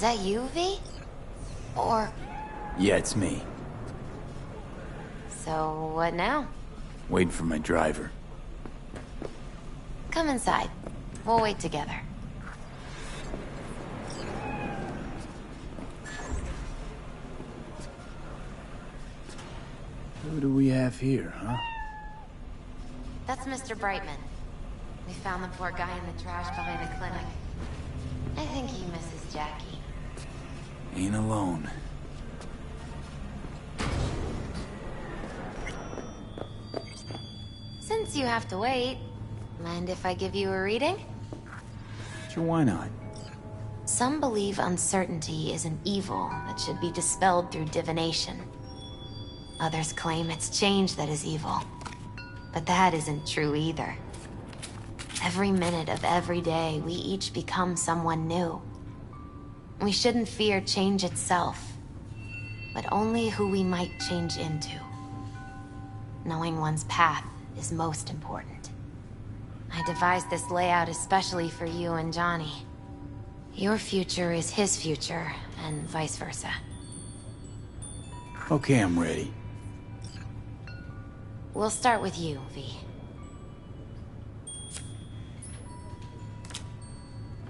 Is that you, V? Or... Yeah, it's me. So, what now? Waiting for my driver. Come inside. We'll wait together. Who do we have here, huh? That's Mr. Brightman. We found the poor guy in the trash behind the clinic. I think he misses Jackie. Ain't alone. Since you have to wait, mind if I give you a reading? Sure, why not? Some believe uncertainty is an evil that should be dispelled through divination. Others claim it's change that is evil. But that isn't true either. Every minute of every day, we each become someone new. We shouldn't fear change itself, but only who we might change into. Knowing one's path is most important. I devised this layout especially for you and Johnny. Your future is his future, and vice versa. Okay, I'm ready. We'll start with you, V.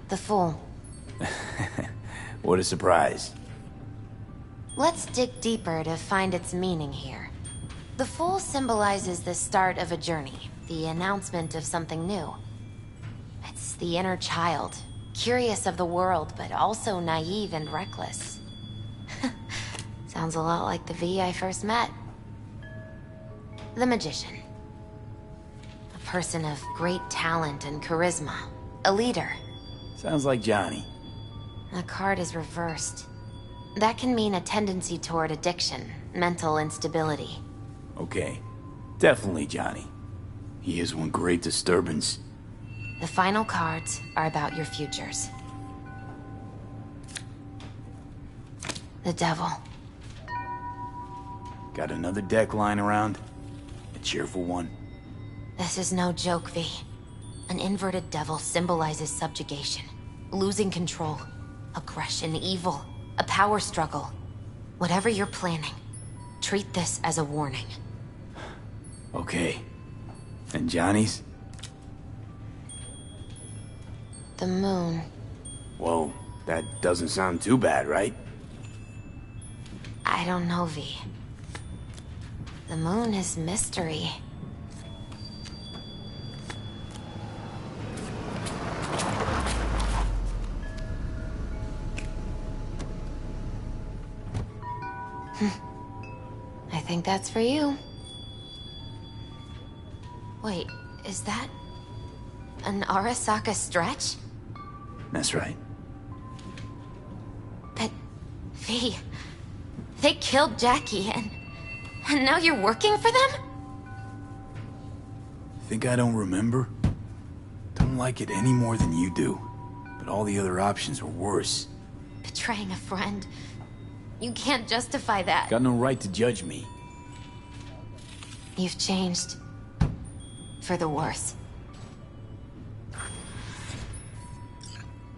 The Fool. What a surprise. Let's dig deeper to find its meaning here. The Fool symbolizes the start of a journey, the announcement of something new. It's the inner child, curious of the world, but also naive and reckless. Sounds a lot like the V I first met. The Magician. A person of great talent and charisma. A leader. Sounds like Johnny. The card is reversed. That can mean a tendency toward addiction, mental instability. Okay. Definitely Johnny. He is one great disturbance. The final cards are about your futures. The Devil. Got another deck lying around? A cheerful one? This is no joke, V. An inverted devil symbolizes subjugation, losing control, aggression, evil, a power struggle. Whatever you're planning, treat this as a warning. Okay. And Johnny's? The Moon. Whoa, that doesn't sound too bad, right? I don't know, V. The Moon is mystery. I think that's for you. Wait, is that an Arasaka stretch? That's right. But, V, they killed Jackie and now you're working for them? Think I don't remember? Don't like it any more than you do. But all the other options were worse. Betraying a friend. You can't justify that. Got no right to judge me. You've changed. For the worse.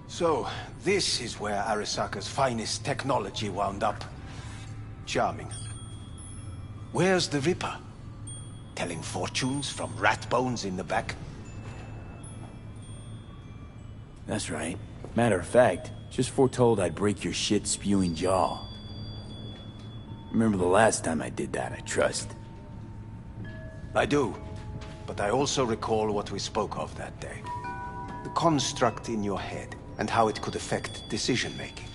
So, this is where Arasaka's finest technology wound up. Charming. Where's the Ripper? Telling fortunes from rat bones in the back? That's right. Matter of fact, just foretold I'd break your shit-spewing jaw. Remember the last time I did that, I trust. I do. But I also recall what we spoke of that day. The construct in your head, and how it could affect decision-making.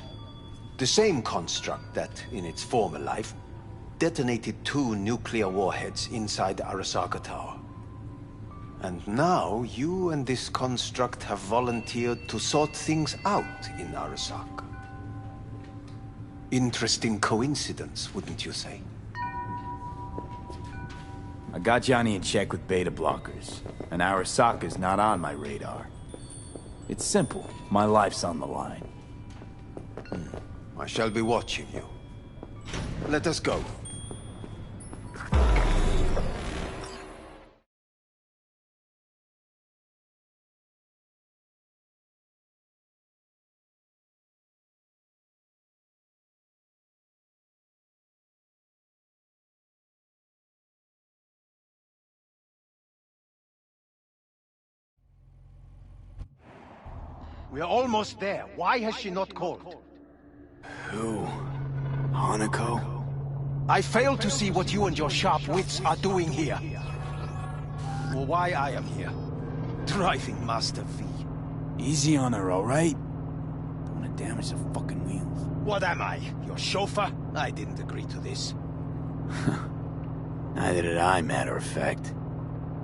The same construct that, in its former life, detonated 2 nuclear warheads inside the Arasaka Tower. And now, you and this construct have volunteered to sort things out in Arasaka. Interesting coincidence, wouldn't you say? I got Johnny in check with beta blockers, and Arasaka's not on my radar. It's simple. My life's on the line. I shall be watching you. Let us go. We are almost there. Why has she not called? Who? Hanako? I fail to see what you and your sharp wits are doing here. Or why I am here. Driving Master V. Easy on her, alright? Don't want to damage the fucking wheels. What am I? Your chauffeur? I didn't agree to this. Neither did I, matter of fact.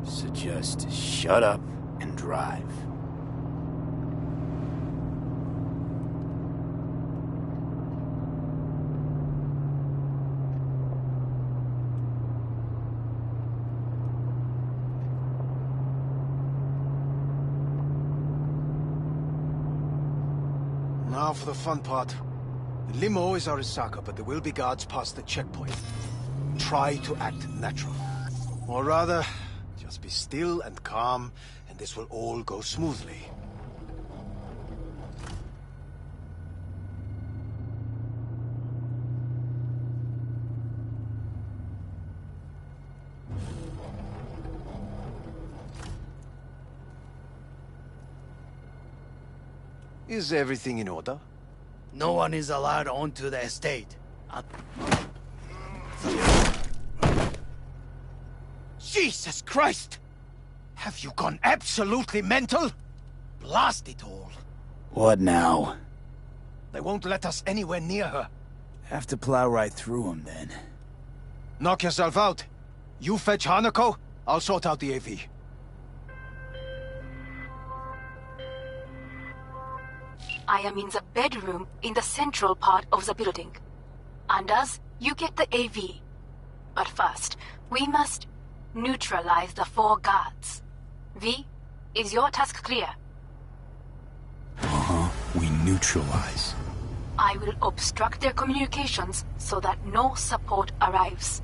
So just shut up and drive. Now for the fun part. The limo is Arisaka, but there will be guards past the checkpoint. Try to act natural. Or rather, just be still and calm, and this will all go smoothly. Is everything in order? No one is allowed onto the estate. Jesus Christ! Have you gone absolutely mental? Blast it all. What now? They won't let us anywhere near her. Have to plow right through them, then. Knock yourself out. You fetch Hanako, I'll sort out the AV. I am in the bedroom in the central part of the building. Anders, you get the AV. But first, we must neutralize the 4 guards. V, is your task clear? Uh-huh. We neutralize. I will obstruct their communications so that no support arrives.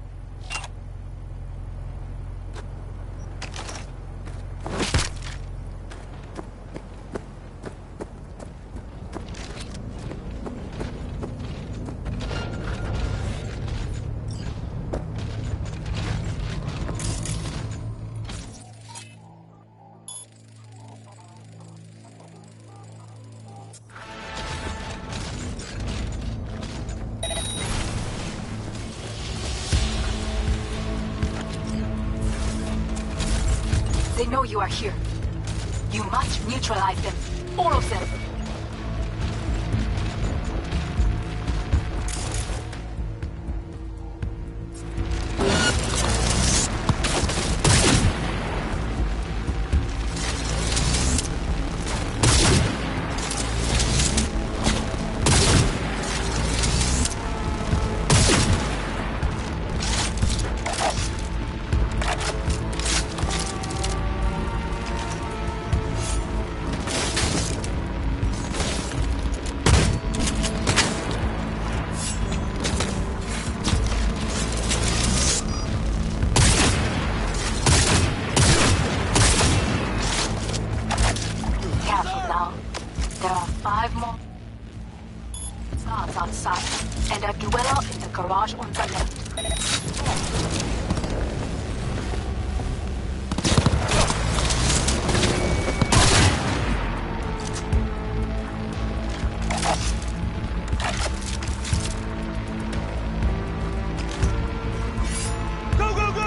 They know you are here. You must neutralize them. All of them. Careful now. There are 5 more guards outside, and a dweller in the garage on the left. Go, go, go!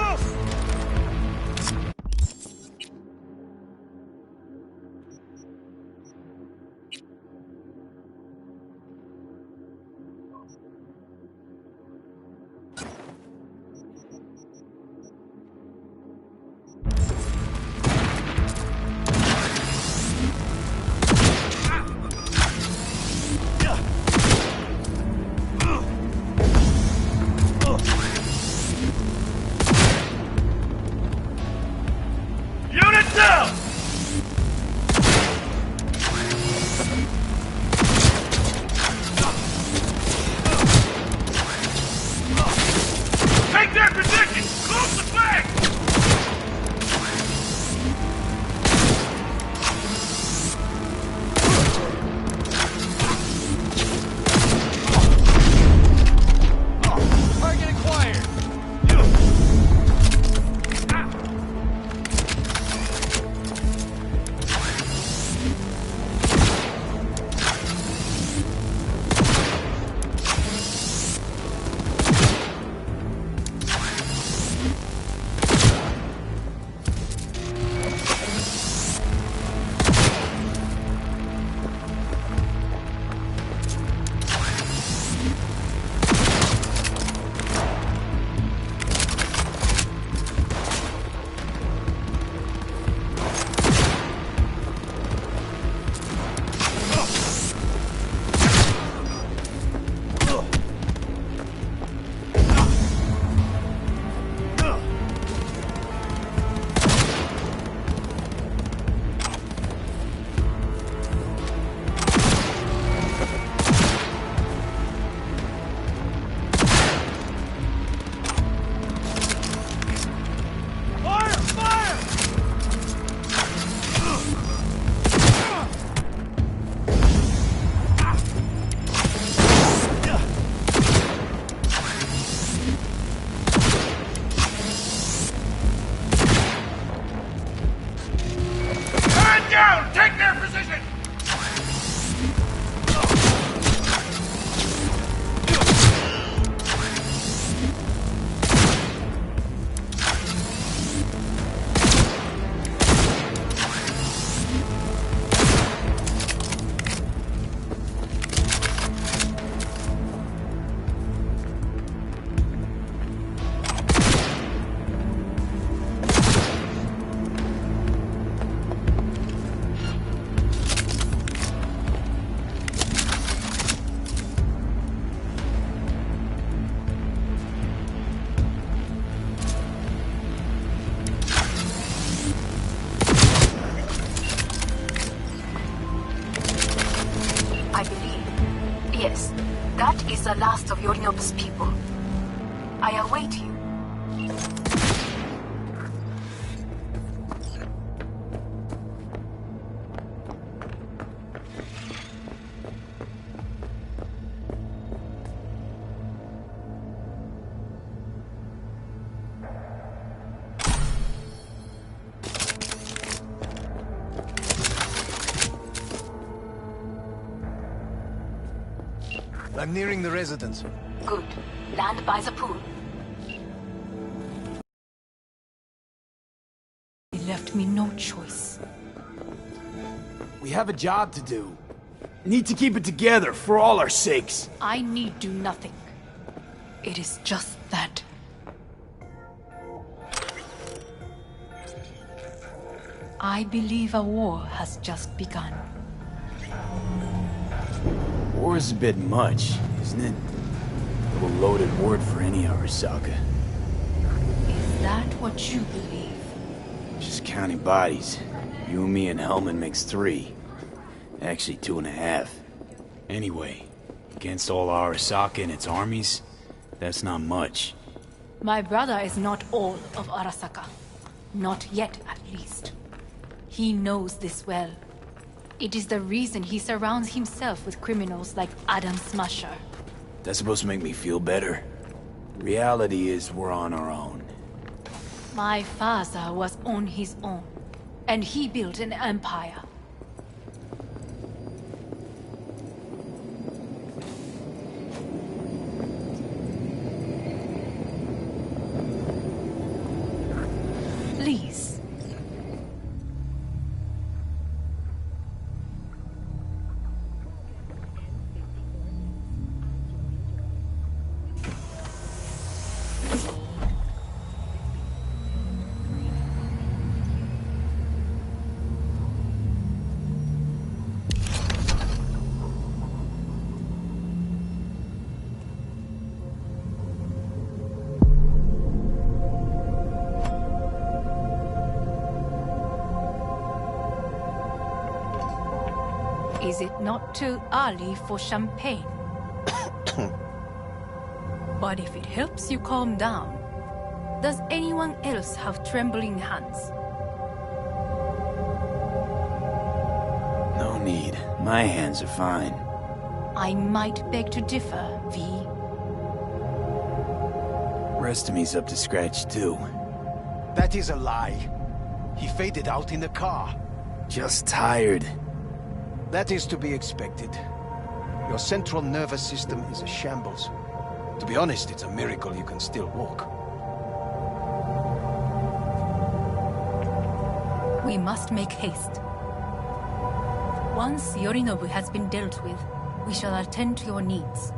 down! Take their position! Yes, that is the last of Yorinobu's people. I await you. I'm nearing the residence. Good. Land by the pool. He left me no choice. We have a job to do. Need to keep it together for all our sakes. I need do nothing. It is just that. I believe a war has just begun. War's a bit much, isn't it? A little loaded word for any Arasaka. Is that what you believe? Just counting bodies. You and me and Hellman makes 3. Actually 2.5. Anyway, against all Arasaka and its armies, that's not much. My brother is not all of Arasaka. Not yet, at least. He knows this well. It is the reason he surrounds himself with criminals like Adam Smasher. That's supposed to make me feel better? Reality is we're on our own. My father was on his own, and he built an empire. Please. Is it not too early for champagne? But if it helps you calm down, does anyone else have trembling hands? No need. My hands are fine. I might beg to differ, V. Rest of me's up to scratch too. That is a lie. He faded out in the car. Just tired. That is to be expected. Your central nervous system is a shambles. To be honest, it's a miracle you can still walk. We must make haste. Once Yorinobu has been dealt with, we shall attend to your needs.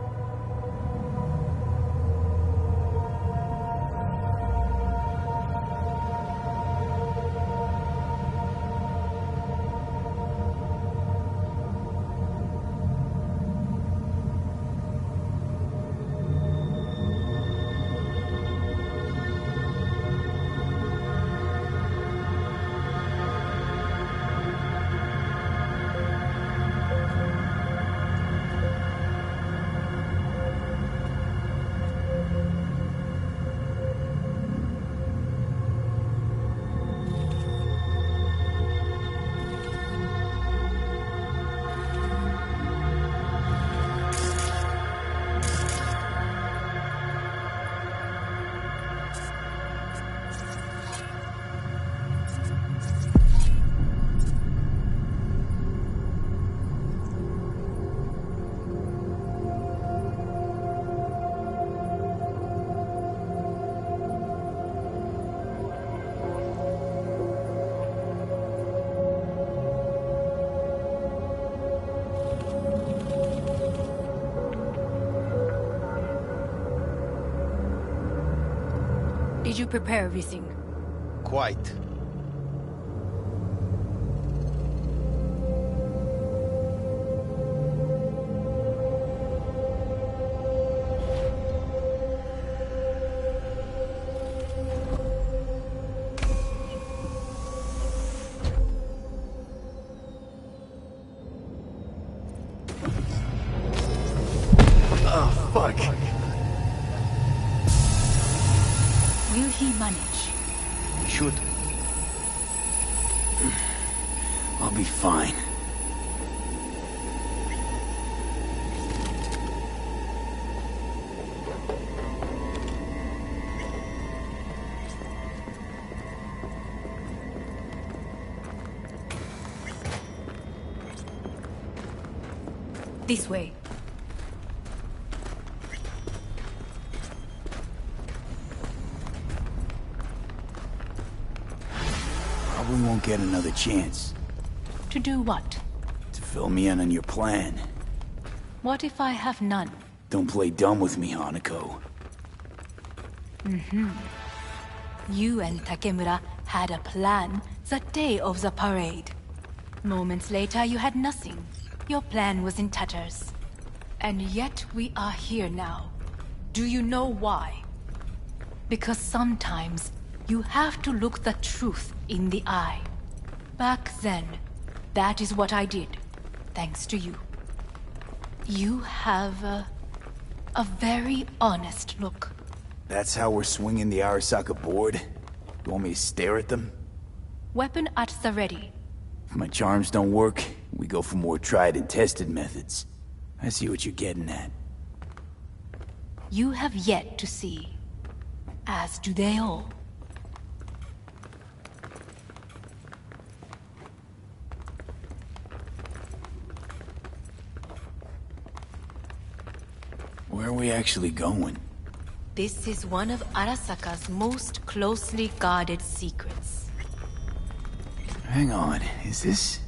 Did you prepare everything? Quite. Oh, fuck. Will he manage? Should. I'll be fine. This way. Probably won't get another chance To do what? to fill me in on your plan. What if I have none? Don't play dumb with me, Hanako. You and Takemura had a plan the day of the parade. Moments later, you had nothing. Your plan was in tatters. And yet we are here now. Do you know why? Because sometimes you have to look the truth in the eye. Back then, that is what I did, thanks to you. You have a very honest look. That's how we're swinging the Arasaka board? You want me to stare at them? Weapon at the ready. If my charms don't work, we go for more tried and tested methods. I see what you're getting at. You have yet to see. As do they all. Where are we actually going? This is one of Arasaka's most closely guarded secrets. Hang on, is this...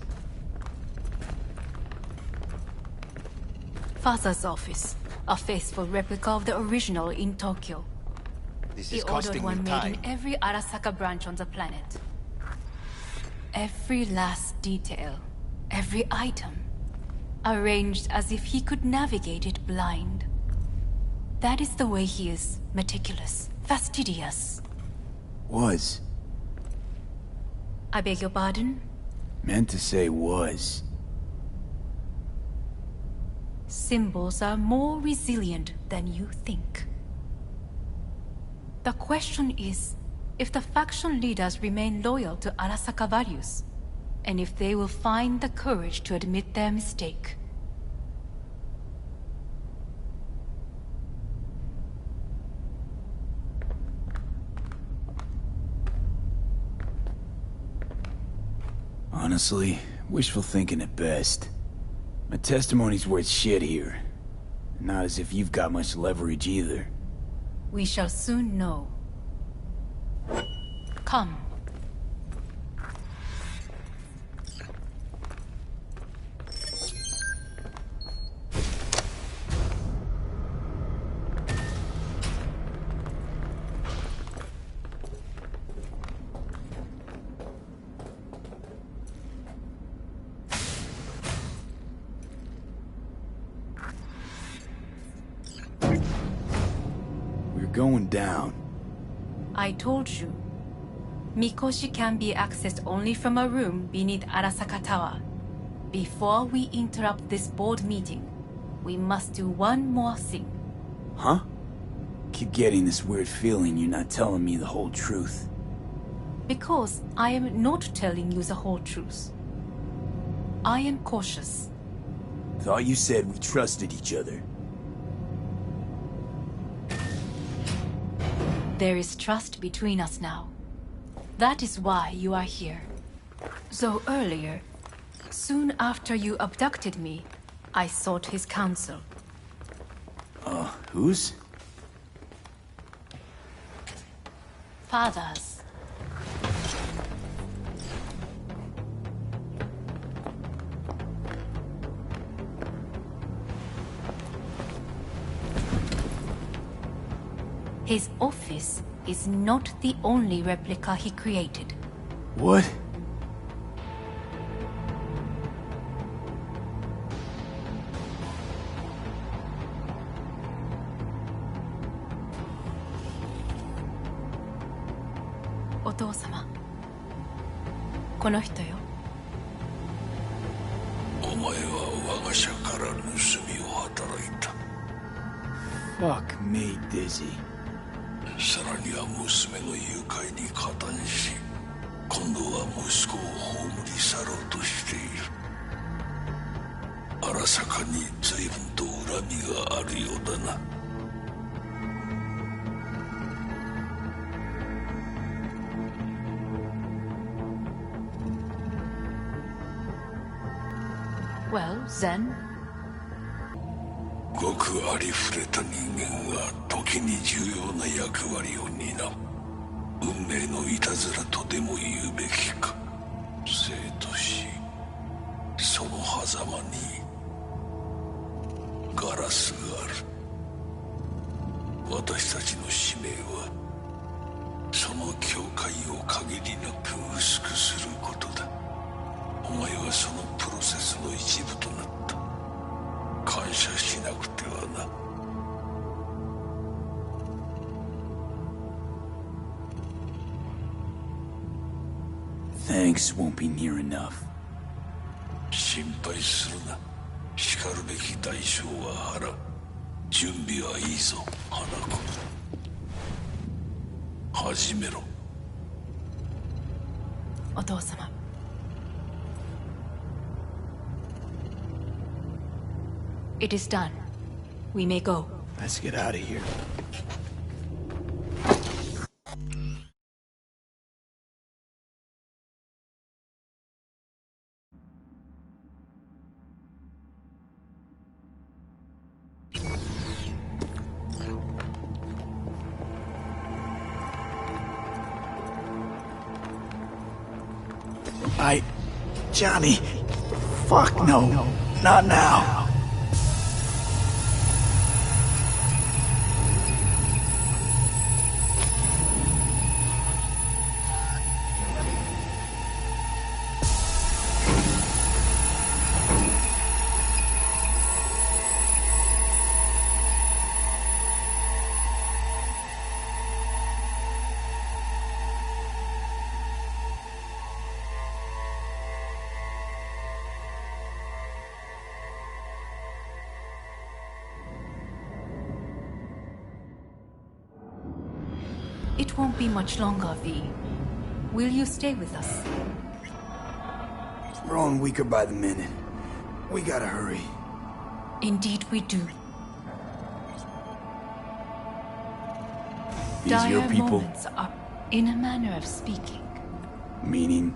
Father's office. A faithful replica of the original in Tokyo. This He is ordered costing one me made time. in every Arasaka branch on the planet. Every last detail, every item, arranged as if he could navigate it blind. That is the way he is, meticulous, fastidious. Was. I beg your pardon? Meant to say was. Symbols are more resilient than you think. The question is, if the faction leaders remain loyal to Arasaka values, and if they will find the courage to admit their mistake. Honestly, wishful thinking at best. My testimony's worth shit here. Not as if you've got much leverage either. We shall soon know. Come. We're going down. I told you. Mikoshi can be accessed only from a room beneath Arasaka Tower. Before we interrupt this board meeting, we must do one more thing. Huh? Keep getting this weird feeling you're not telling me the whole truth. Because I am not telling you the whole truth. I am cautious. Thought you said we trusted each other. There is trust between us now. That is why you are here. So earlier, soon after you abducted me, I sought his counsel. Whose? Father's. His office is not the only replica he created. What? Otou-sama. この人よ。お前は我が社から盗みを働いた。Fuck me, Dizzy. さらには娘の誘拐に加担し、今度は息子を葬り去ろうとしている。荒坂に随分と恨みがあるようだな。Well, Zen? ごくありふれた人間が時に重要な役割を担う。運命のいたずらとでも言うべきか。生と死、その狭間にガラスがある。私たちの使命はその境界を限りなく薄くすることだ。お前はそのプロセスの一部となった。感謝しなくてはな。Thanks won't be near enough. 心配するな。しかるべき代償は払う。準備はいいぞ、花子。始めろ。お父様。It is done. We may go. Let's get out of here. Johnny. Fuck no. Not now. It won't be much longer, V. Will you stay with us? We're growing weaker by the minute. We gotta hurry. Indeed we do. These are your Dire people? moments are, in a manner of speaking. Meaning?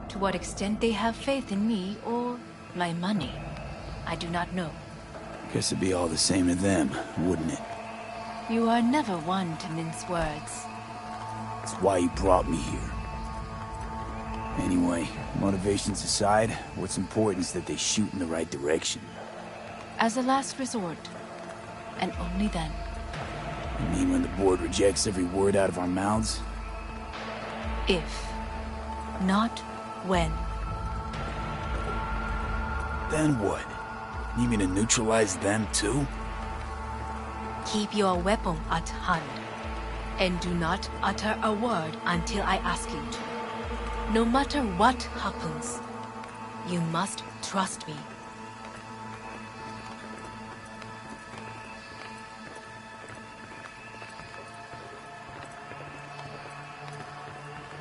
To what extent they have faith in me or my money, I do not know. Guess it'd be all the same to them, wouldn't it? You are never one to mince words. That's why you brought me here. Anyway, motivations aside, what's important is that they shoot in the right direction. As a last resort, and only then. You mean when the board rejects every word out of our mouths? If, not when. Then what? Need me to neutralize them too? Keep your weapon at hand, and do not utter a word until I ask you to. No matter what happens, you must trust me.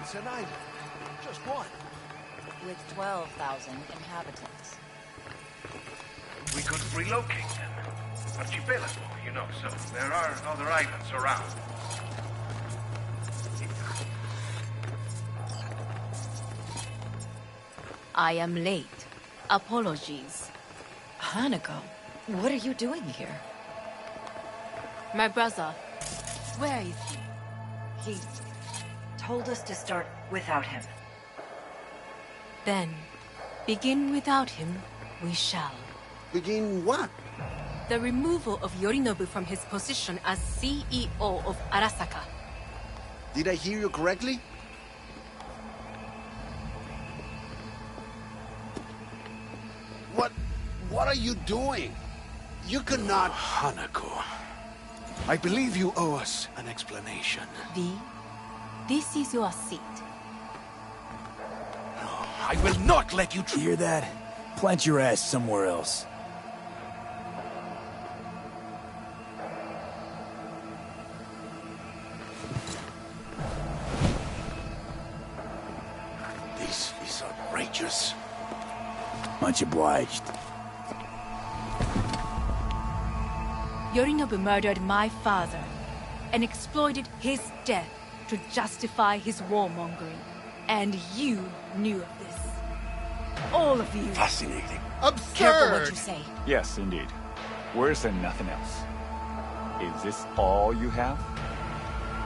It's an island. Just one. With 12,000 inhabitants. We could relocate them. Archipelago, you know, so there are other islands around. I am late. Apologies. Hanako, what are you doing here? My brother, where is he? He told us to start without him. Then, begin without him, we shall. Begin what? The removal of Yorinobu from his position as CEO of Arasaka. Did I hear you correctly? What are you doing? You cannot... Hanako. I believe you owe us an explanation. V, this is your seat. I will not let you hear that. Plant your ass somewhere else. This is outrageous. Much obliged. Yorinobu murdered my father and exploited his death to justify his warmongering. And you knew of this. All of you. Fascinating. Absurd! Careful what you say. Yes, indeed. Worse than nothing else. Is this all you have?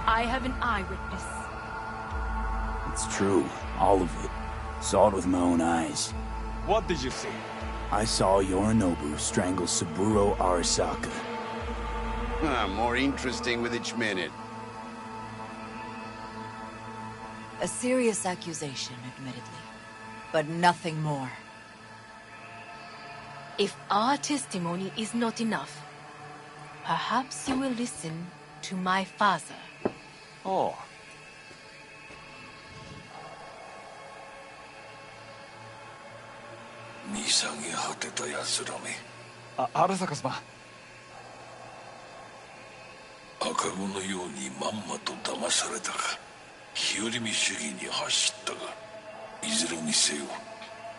I have an eyewitness. It's true. All of it. Saw it with my own eyes. What did you see? I saw Yorinobu strangle Saburo Arasaka. More interesting with each minute. A serious accusation, admittedly. But nothing more. If our testimony is not enough, perhaps you will listen to my father. Oh. Arasaka-sama. 赤子のようにまんまと騙されたか、日和見主義に走ったが、いずれにせよ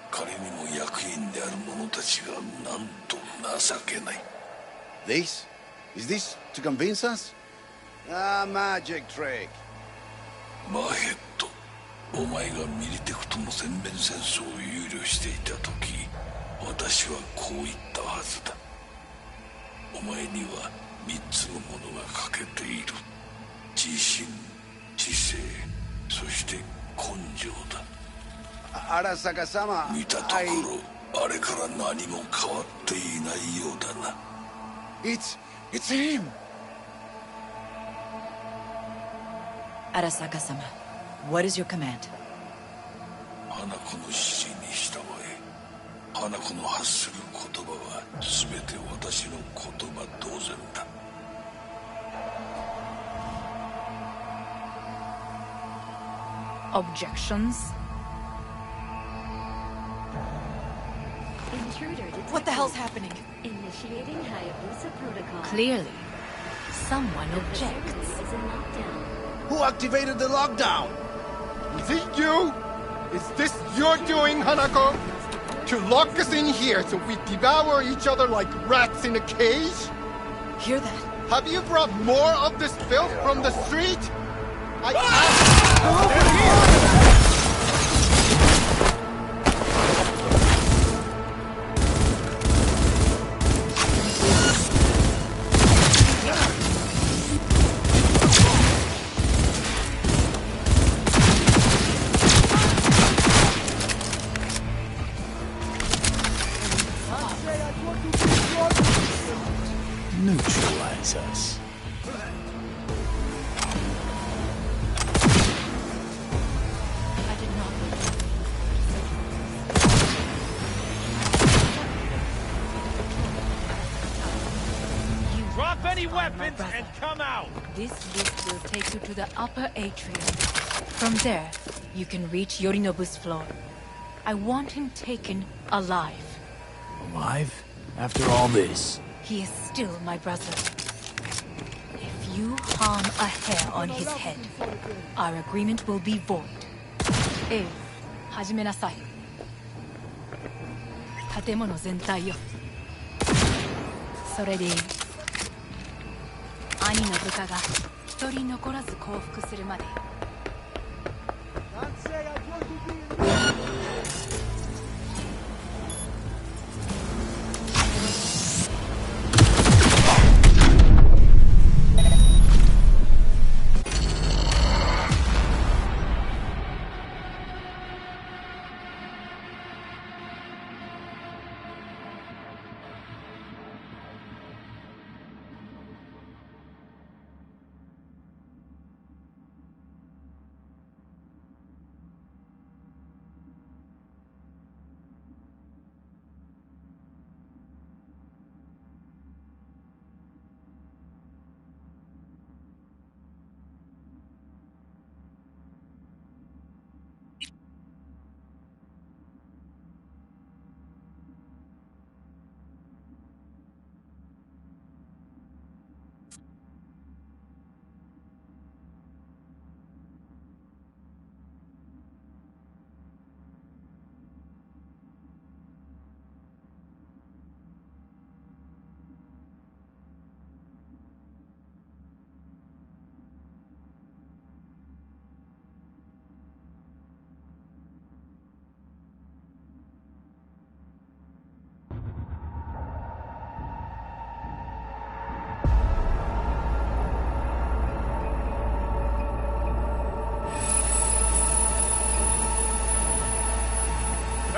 彼にも役員である者たちがなんと情けない。 This? Is this to convince us? Ah, magic trick. マヘッド、お前がミリテクとの全面戦争を憂慮していた時、私はこう言ったはずだ。お前には3つのものが欠けている。自信、知性、そして根性だ。Arasaka-sama, 見たところ、あれから何も変わっていないようだな。It's him! Arasaka-sama, what is your command? 花子の指示に従え。花子の発する言葉は全て私の言葉同然だ。Objections? What the hell's happening? Initiating Hayabusa protocol. Clearly, someone objects. Who activated the lockdown? Is it you? Is this your doing, Hanako? To lock us in here so we devour each other like rats in a cage? Hear that? Have you brought more of this filth from the street? I asked over here! Neutralize us. I did not. Drop any weapons and come out! This lift will take you to the upper atrium. From there, you can reach Yorinobu's floor. I want him taken alive. Alive? After all this? He is still my brother. If you harm a hair on his head, our agreement will be void. 始めなさい。建物全体よ。それでいい。兄の部下が一人残らず降伏するまで。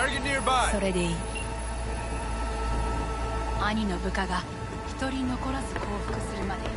Target nearby. それでいい。兄の部下が一人残らず降伏するまで。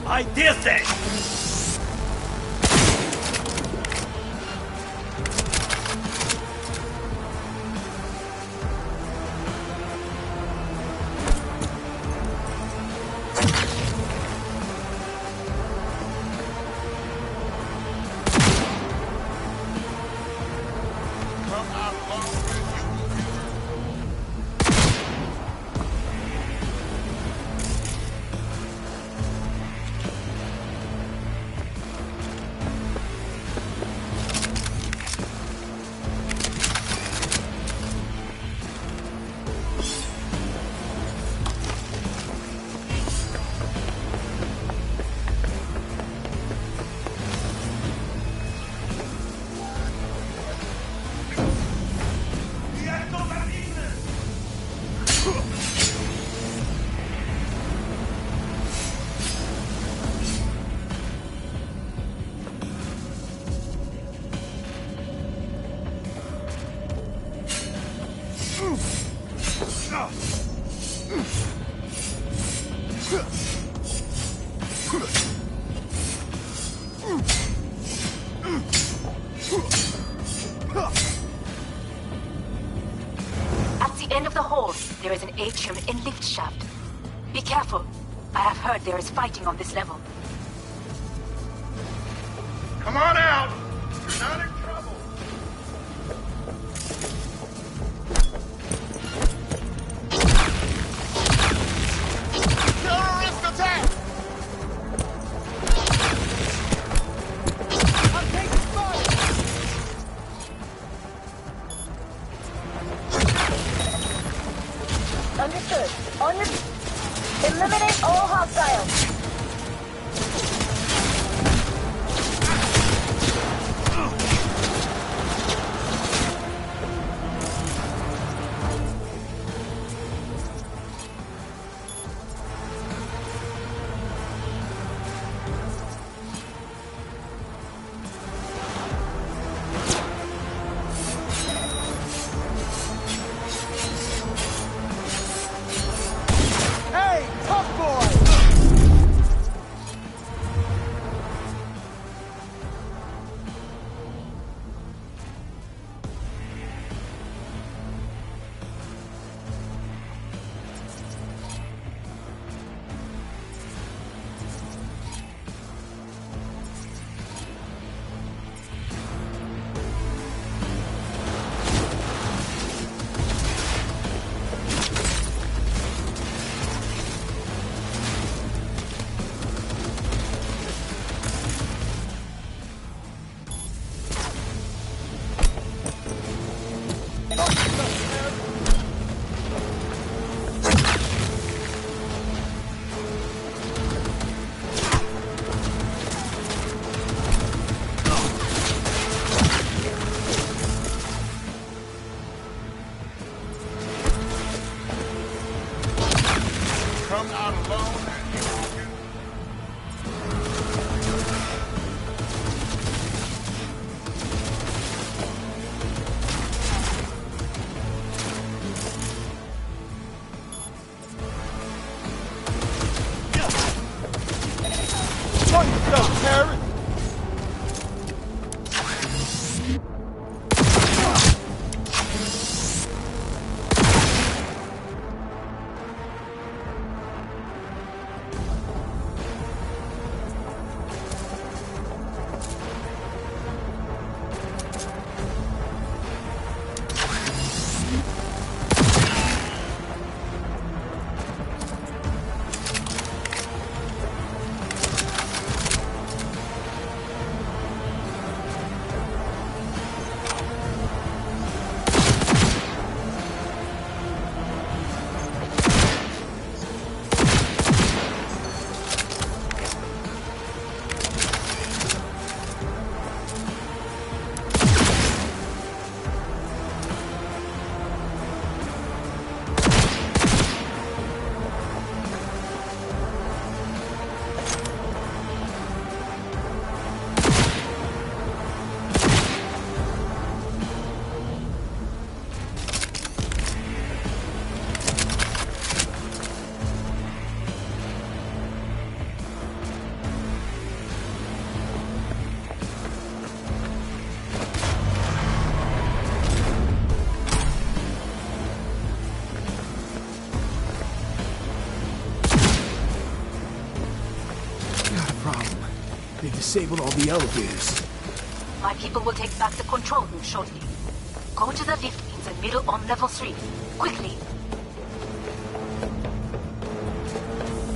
I dare say! Atrium and lift shaft. Be careful. I have heard there is fighting on this level. Come on out! You're not in trouble! Terrorist attack! I'm taking fire! Understood. On your... Eliminate all hostiles. on yourself, Terry! They disabled all the elevators. My people will take back the control room shortly. Go to the lift in the middle on level 3. Quickly.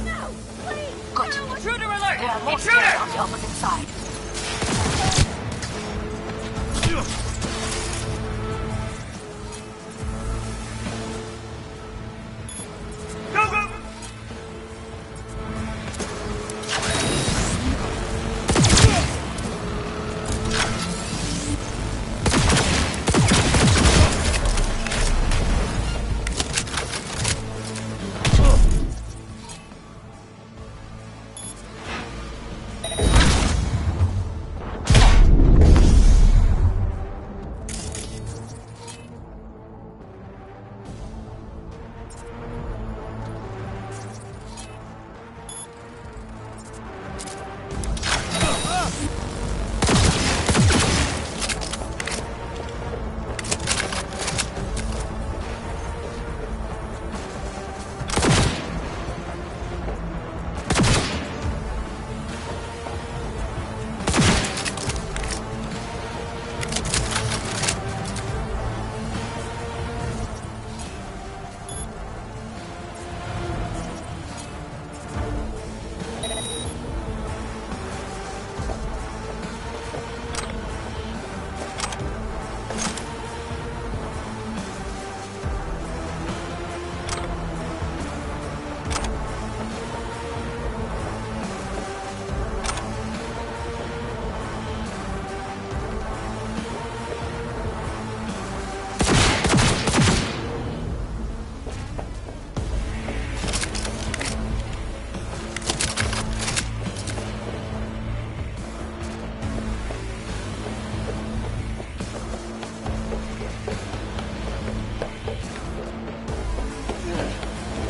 No! Please! Good. No! Intruder alert! There are more stairs on the opposite side. Go, go!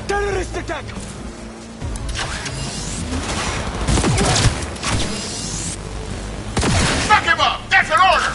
Terrorist attack! Fuck him up! That's an order!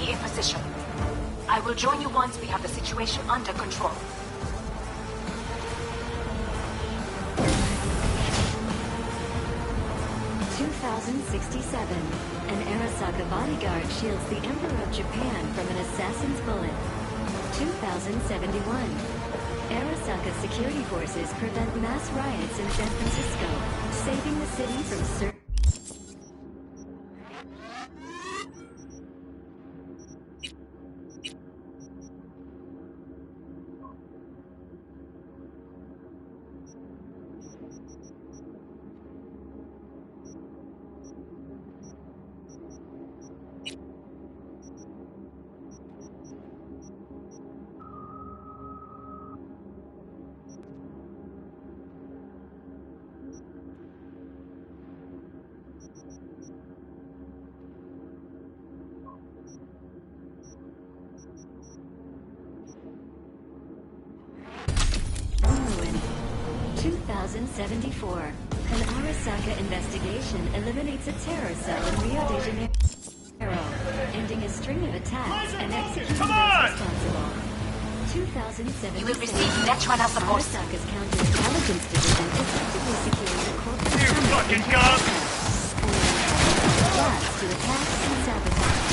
be in position. I will join you once we have the situation under control. An Arasaka bodyguard shields the Emperor of Japan from an assassin's bullet. 2071. Arasaka security forces prevent mass riots in San Francisco, saving the city from certain... Ruin. 2074. An Arasaka investigation eliminates a terror cell in Rio de Janeiro, ending a string of attacks and executing those responsible. 2077. You will receive Netrunner support. Arasaka's counterintelligence division effectively secured the corporate... You fucking gun! Blast to attack and sabotage.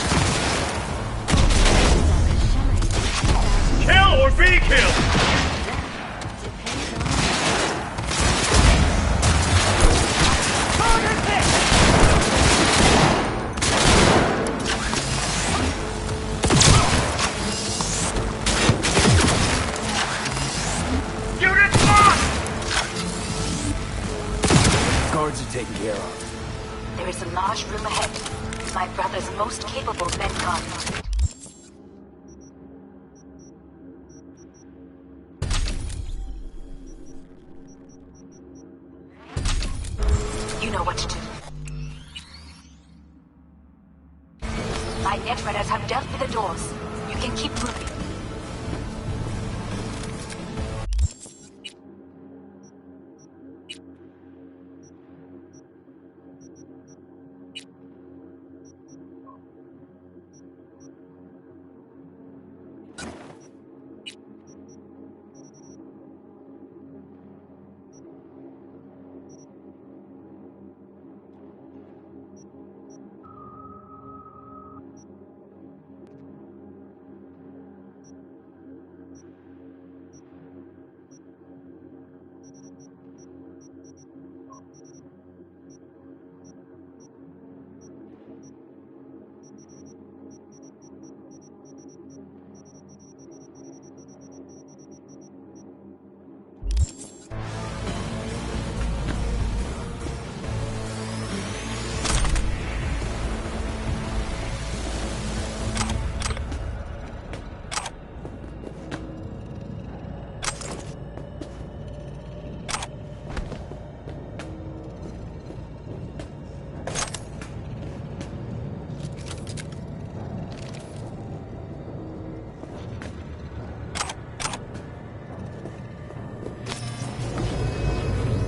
Kill or be killed! Guards are taken care of. There is a large room ahead. My brother's most capable men guard. You know what to do. My Netrunners have dealt with the doors. You can keep moving.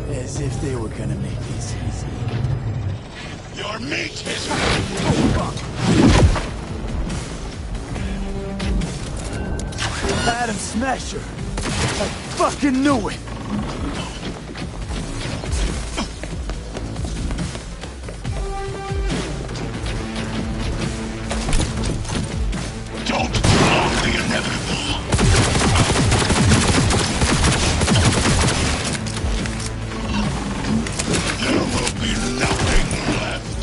As if they were gonna make this easy. Your meat is... Adam Smasher! I fucking knew it! Don't prolong the inevitable. There will be nothing left.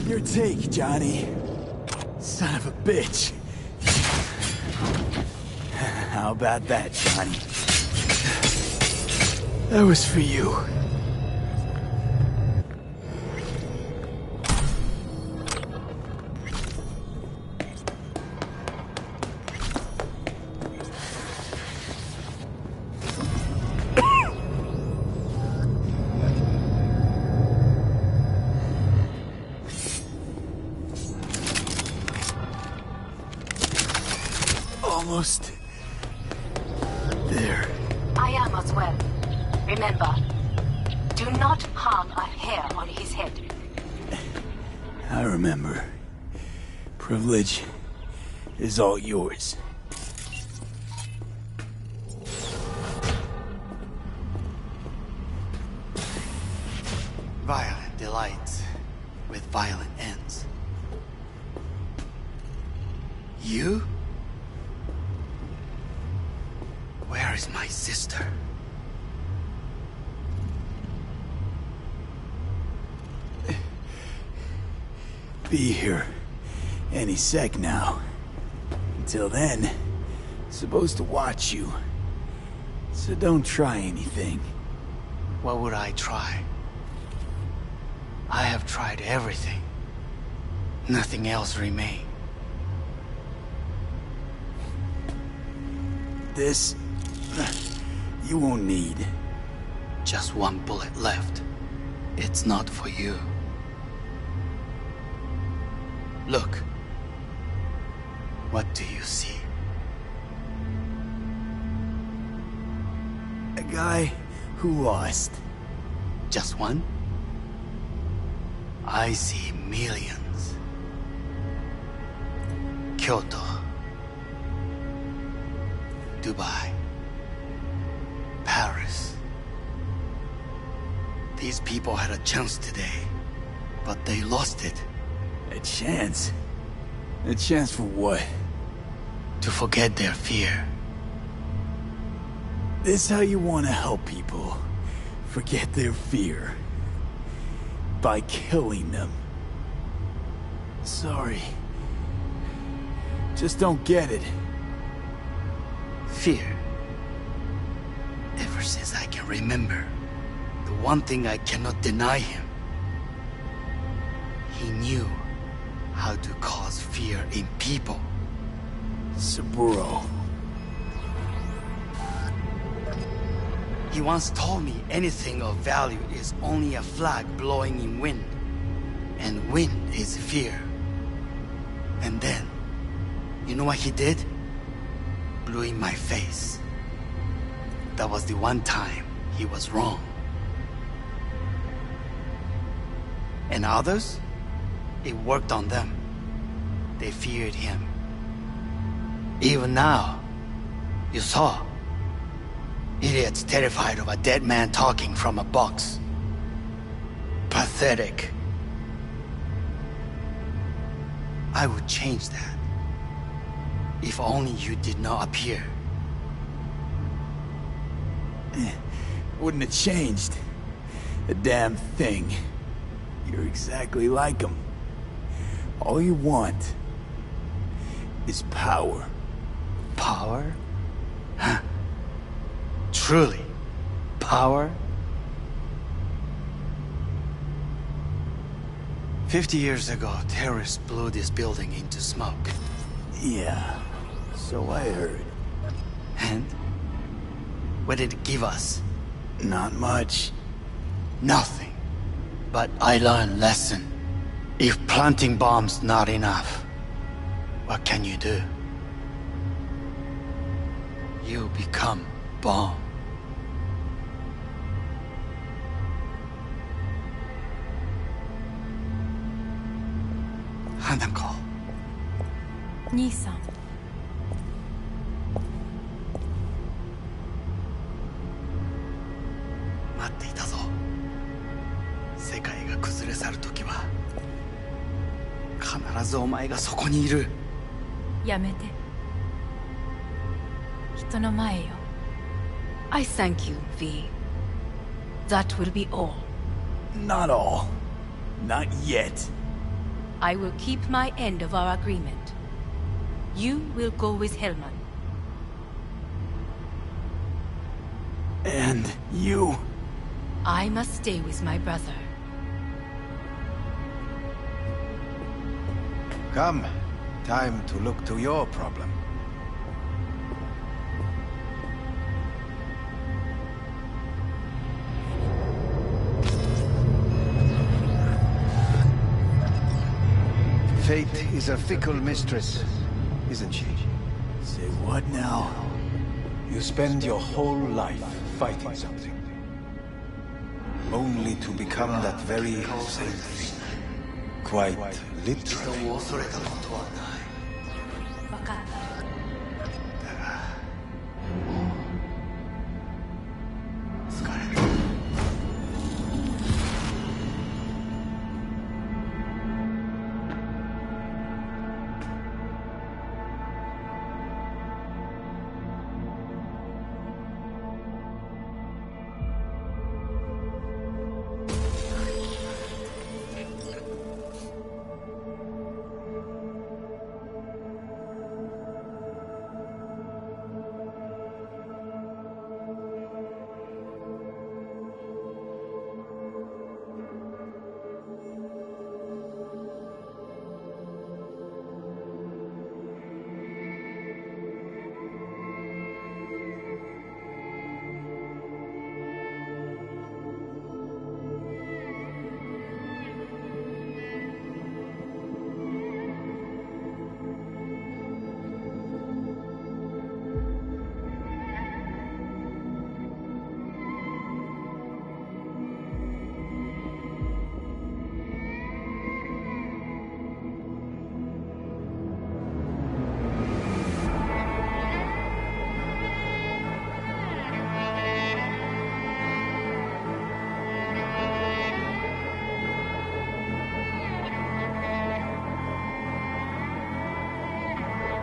Your take, Johnny. Son of a bitch. How about that, Johnny? That was for you. Almost there. I am as well. Remember, do not harm a hair on his head. I remember. Privilege is all yours. Violent delights with violent ends. You? Where is my sister? Be here any sec now. Until then, supposed to watch you. So don't try anything. What would I try? I have tried everything. Nothing else remains. This... you won't need. Just one bullet left. It's not for you. Look. What do you see? A guy who lost. Just one? I see millions. Kyoto. Dubai. Paris. These people had a chance today, but they lost it. A chance? A chance for what? To forget their fear. This how you want to help people forget their fear? By killing them. Sorry. Just don't get it. Fear. Ever since I can remember, the one thing I cannot deny him. He knew how to cause fear in people. Saburo. He once told me anything of value is only a flag blowing in wind. And wind is fear. And then, you know what he did? Blew in my face. That was the one time he was wrong. And others? It worked on them. They feared him. Even now, you saw. Idiots terrified of a dead man talking from a box. Pathetic. I would change that. If only you did not appear. Wouldn't have changed a damn thing. You're exactly like him. All you want is power. Power? Huh. Truly, power? 50 years ago, terrorists blew this building into smoke. Yeah, so I heard. And? What did it give us? Not much. Nothing. But I learned lesson. If planting bombs not enough, what can you do? You become bomb. Hanako. 兄さん。待っていたぞ。世界が崩れ去る時は必ずお前がそこにいる。やめて。人の前よ。I thank you, V. That will be all. Not all. Not yet. I will keep my end of our agreement. You will go with Hellman. And you? I must stay with my brother. Come. Time to look to your problem. Fate is a fickle mistress, isn't she? Say what now? You spend your whole life fighting something. Only to become that very same thing. Quite literally.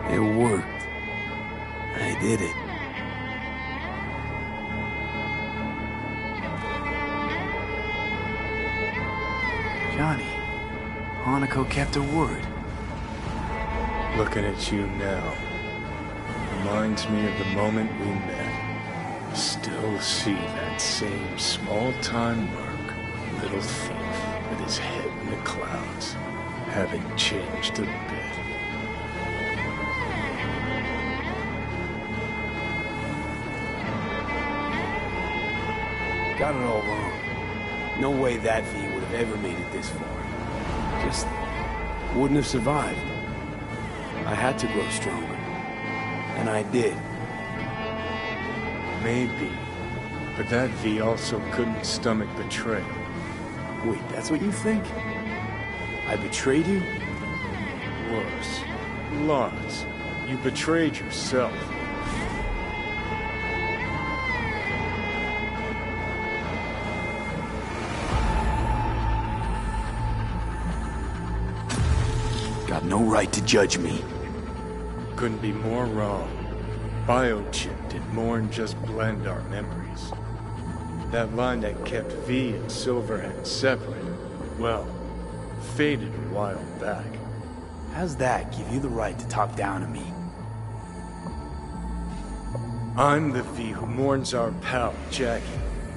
It worked. I did it. Johnny, Hanako kept her word. Looking at you now reminds me of the moment we met. Still see that same small-time merc, little thief with his head in the clouds, haven't changed a bit. Got it all wrong. No way that V would have ever made it this far. Just wouldn't have survived. I had to grow stronger. And I did. Maybe. But that V also couldn't stomach betrayal. Wait, that's what you think? I betrayed you? Worse. Lots. You betrayed yourself. Got no right to judge me. Couldn't be more wrong. Biochip did more than just blend our memories. That line that kept V and Silverhand separate, well, faded a while back. How's that give you the right to talk down to me? I'm the V who mourns our pal, Jackie.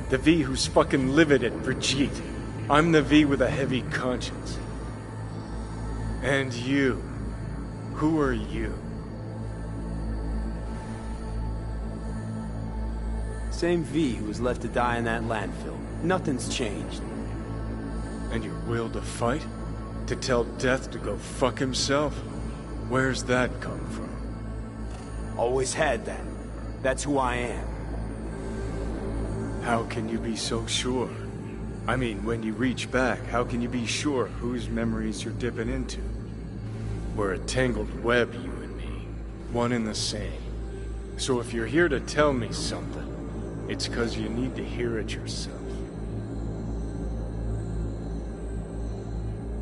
The V who's fucking livid at Brigitte. I'm the V with a heavy conscience. And you. Who are you? Same V who was left to die in that landfill. Nothing's changed. And your will to fight? To tell Death to go fuck himself? Where's that come from? Always had that. That's who I am. How can you be so sure? I mean, when you reach back, how can you be sure whose memories you're dipping into? We're a tangled web, you and me. One and the same. So if you're here to tell me something, it's 'cause you need to hear it yourself.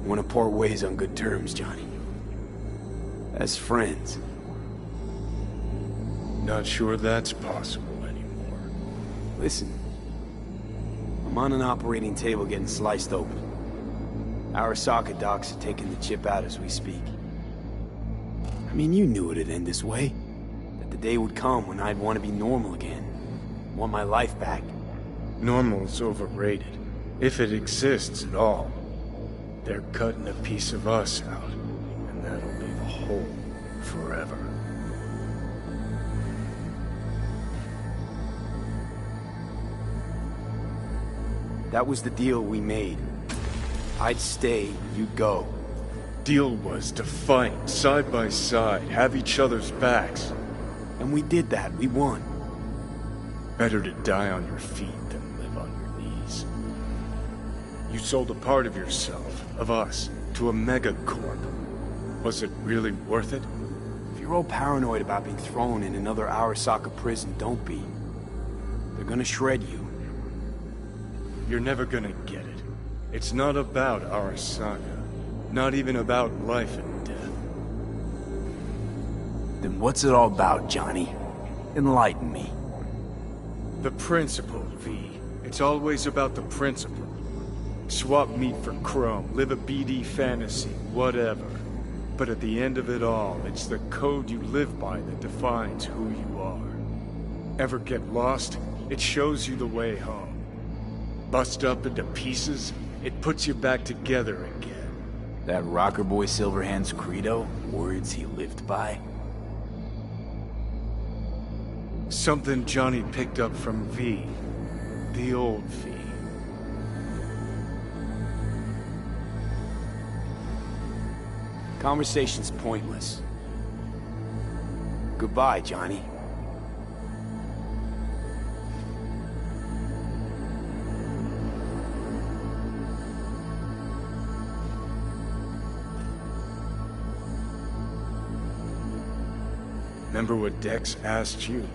Want to part ways on good terms, Johnny. As friends. Not sure that's possible anymore. Listen. I'm on an operating table getting sliced open. Arasaka docks are taking the chip out as we speak. I mean, you knew it'd end this way. That the day would come when I'd want to be normal again. Want my life back. Normal's overrated. If it exists at all. They're cutting a piece of us out, and that'll leave a hole forever. That was the deal we made. I'd stay, you'd go. Deal was to fight, side by side, have each other's backs. And we did that, we won. Better to die on your feet than live on your knees. You sold a part of yourself, of us, to a megacorp. Was it really worth it? If you're all paranoid about being thrown in another Arasaka prison, don't be. They're gonna shred you. You're never gonna get it. It's not about Arasaka. Not even about life and death. Then what's it all about, Johnny? Enlighten me. The principle, V. It's always about the principle. Swap meat for chrome, live a BD fantasy, whatever. But at the end of it all, it's the code you live by that defines who you are. Ever get lost? It shows you the way home. Bust up into pieces, it puts you back together again. That rocker boy Silverhand's credo? Words he lived by? Something Johnny picked up from V. The old V. Conversation's pointless. Goodbye, Johnny. Remember what Dex asked you?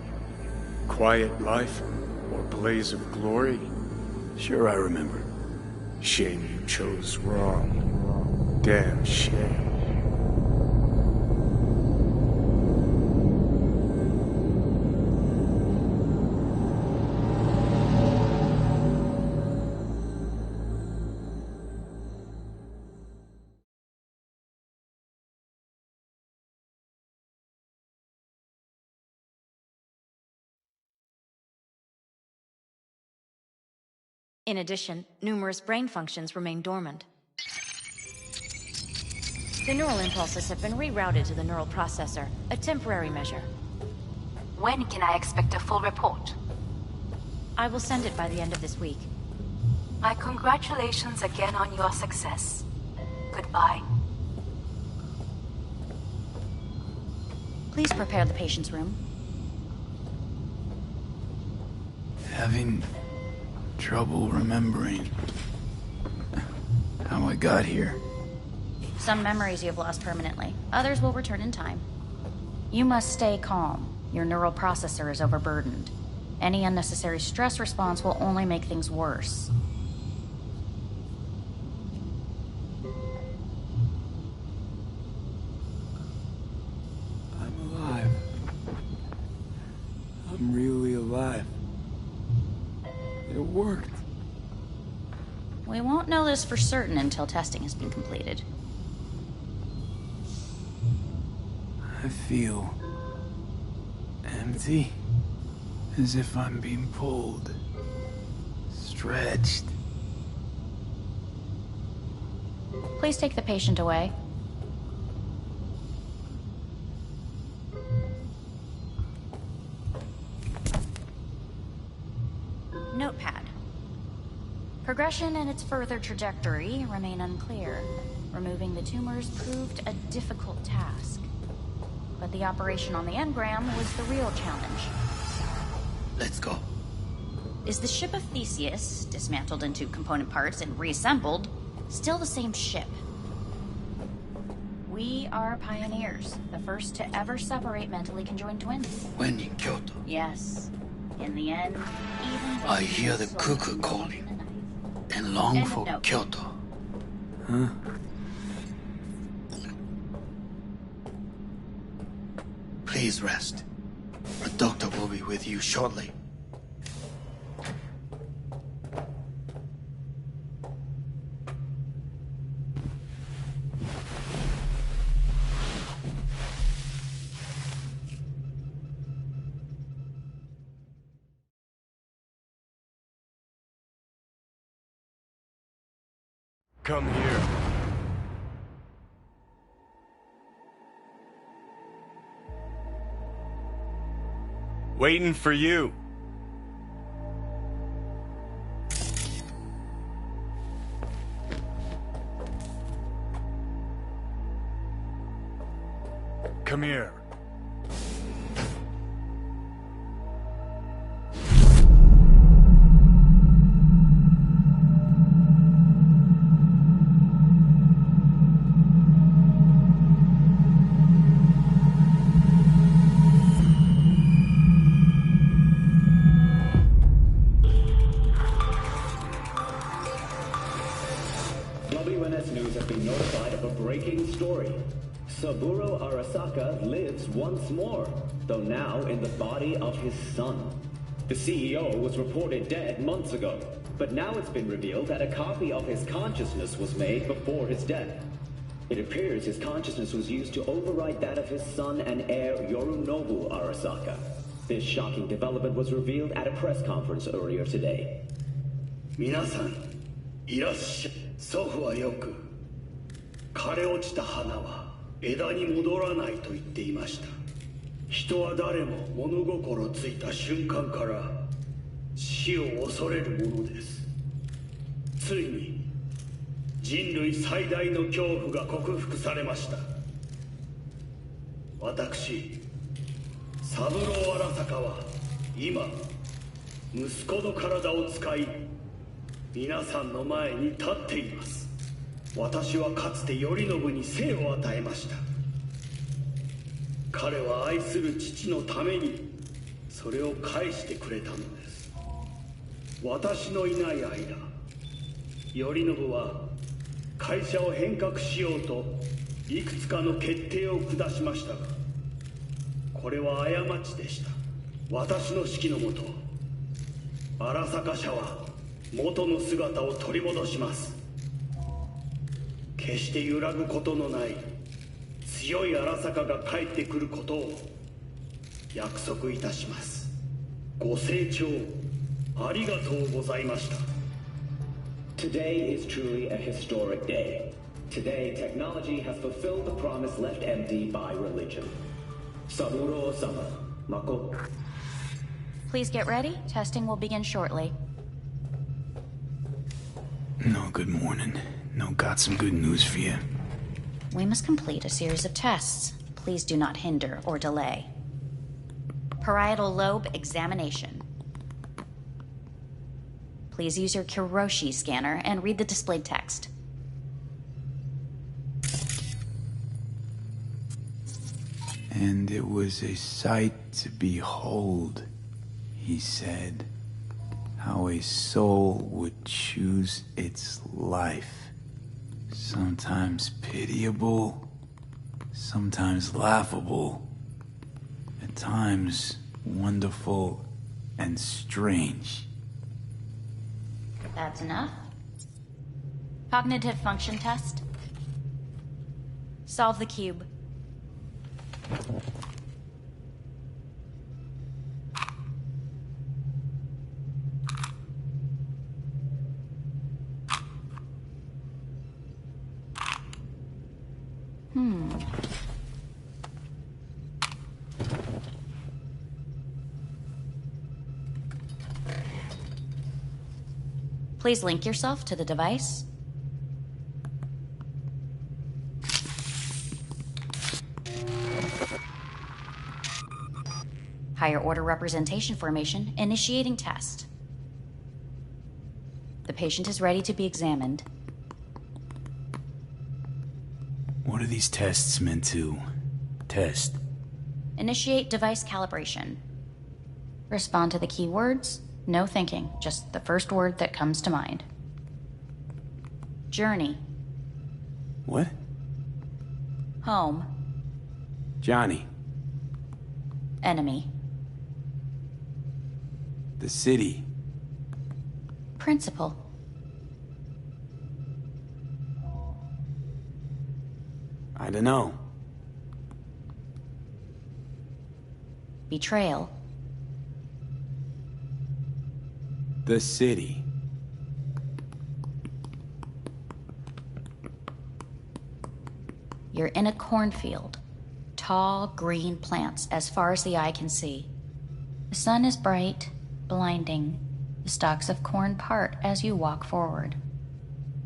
Quiet life or blaze of glory? Sure I remember. Shame you chose wrong. Damn shame. In addition, numerous brain functions remain dormant. The neural impulses have been rerouted to the neural processor, a temporary measure. When can I expect a full report? I will send it by the end of this week. My congratulations again on your success. Goodbye. Please prepare the patient's room. Having trouble remembering how I got here. Some memories you have lost permanently. Others will return in time. You must stay calm. Your neural processor is overburdened. Any unnecessary stress response will only make things worse. I'm alive. I'm really alive. It worked. We won't know this for certain until testing has been completed. I feel empty, as if I'm being pulled, stretched. Please take the patient away. Notepad. Progression and its further trajectory remain unclear. Removing the tumors proved a difficult task. But the operation on the engram was the real challenge. Let's go. Is the ship of Theseus, dismantled into component parts and reassembled, still the same ship? We are pioneers, the first to ever separate mentally conjoined twins. When in Kyoto, Yes. In the end, even I hear the cuckoo calling and long End of for note. Kyoto. Huh? Please rest. A doctor will be with you shortly. Come here. Waiting for you. Come here. WNS News has been notified of a breaking story. Saburo Arasaka lives once more, though now in the body of his son. The CEO was reported dead months ago, but now it's been revealed that a copy of his consciousness was made before his death. It appears his consciousness was used to override that of his son and heir Yorinobu Arasaka. This shocking development was revealed at a press conference earlier today. 皆さん、いらっしゃい。祖父はよく、枯れ落ちた花は枝に戻らないと言っていました。人は誰も物心ついた瞬間から死を恐れるものです。ついに人類最大の恐怖が克服されました。私、三郎荒坂は今息子の体を使い皆さんの前に立っています。私はかつて頼信に生を与えました。彼は愛する父のためにそれを返してくれたのです。私のいない間、頼信は会社を変革しようといくつかの決定を下しましたが、これは過ちでした。私の指揮のもと、荒坂社は元の姿を取り戻します。決して揺らぐことのない強い荒坂が帰ってくることを約束いたします。ご清聴ありがとうございました。 Today is truly a historic day. Today, technology has fulfilled the promise left empty by religion. Saburo-sama, Makoto. Please get ready. Testing will begin shortly. No, good morning. No, got some good news for you. We must complete a series of tests. Please do not hinder or delay. Parietal lobe examination. Please use your Kiroshi scanner and read the displayed text. And it was a sight to behold, he said, how a soul would choose its life. Sometimes pitiable, sometimes laughable, at times wonderful and strange. That's enough. Cognitive function test. Solve the cube. Please link yourself to the device. Higher order representation formation, initiating test. The patient is ready to be examined. What are these tests meant to test? Initiate device calibration. Respond to the keywords. No thinking, just the first word that comes to mind. Journey. What? Home. Johnny. Enemy. The city. Principal. I don't know. Betrayal. The city. You're in a cornfield. Tall, green plants as far as the eye can see. The sun is bright, blinding. The stalks of corn part as you walk forward.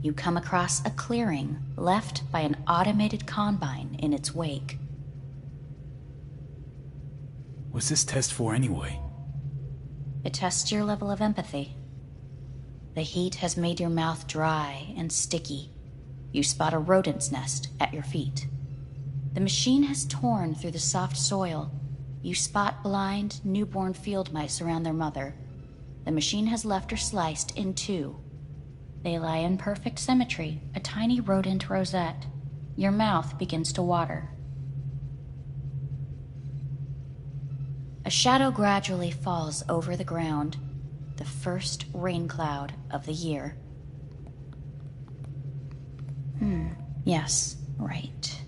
You come across a clearing left by an automated combine in its wake. What's this test for anyway? It tests your level of empathy. The heat has made your mouth dry and sticky. You spot a rodent's nest at your feet. The machine has torn through the soft soil. You spot blind, newborn field mice around their mother. The machine has left her sliced in two. They lie in perfect symmetry, a tiny rodent rosette. Your mouth begins to water. A shadow gradually falls over the ground, the first rain cloud of the year. Yes, right.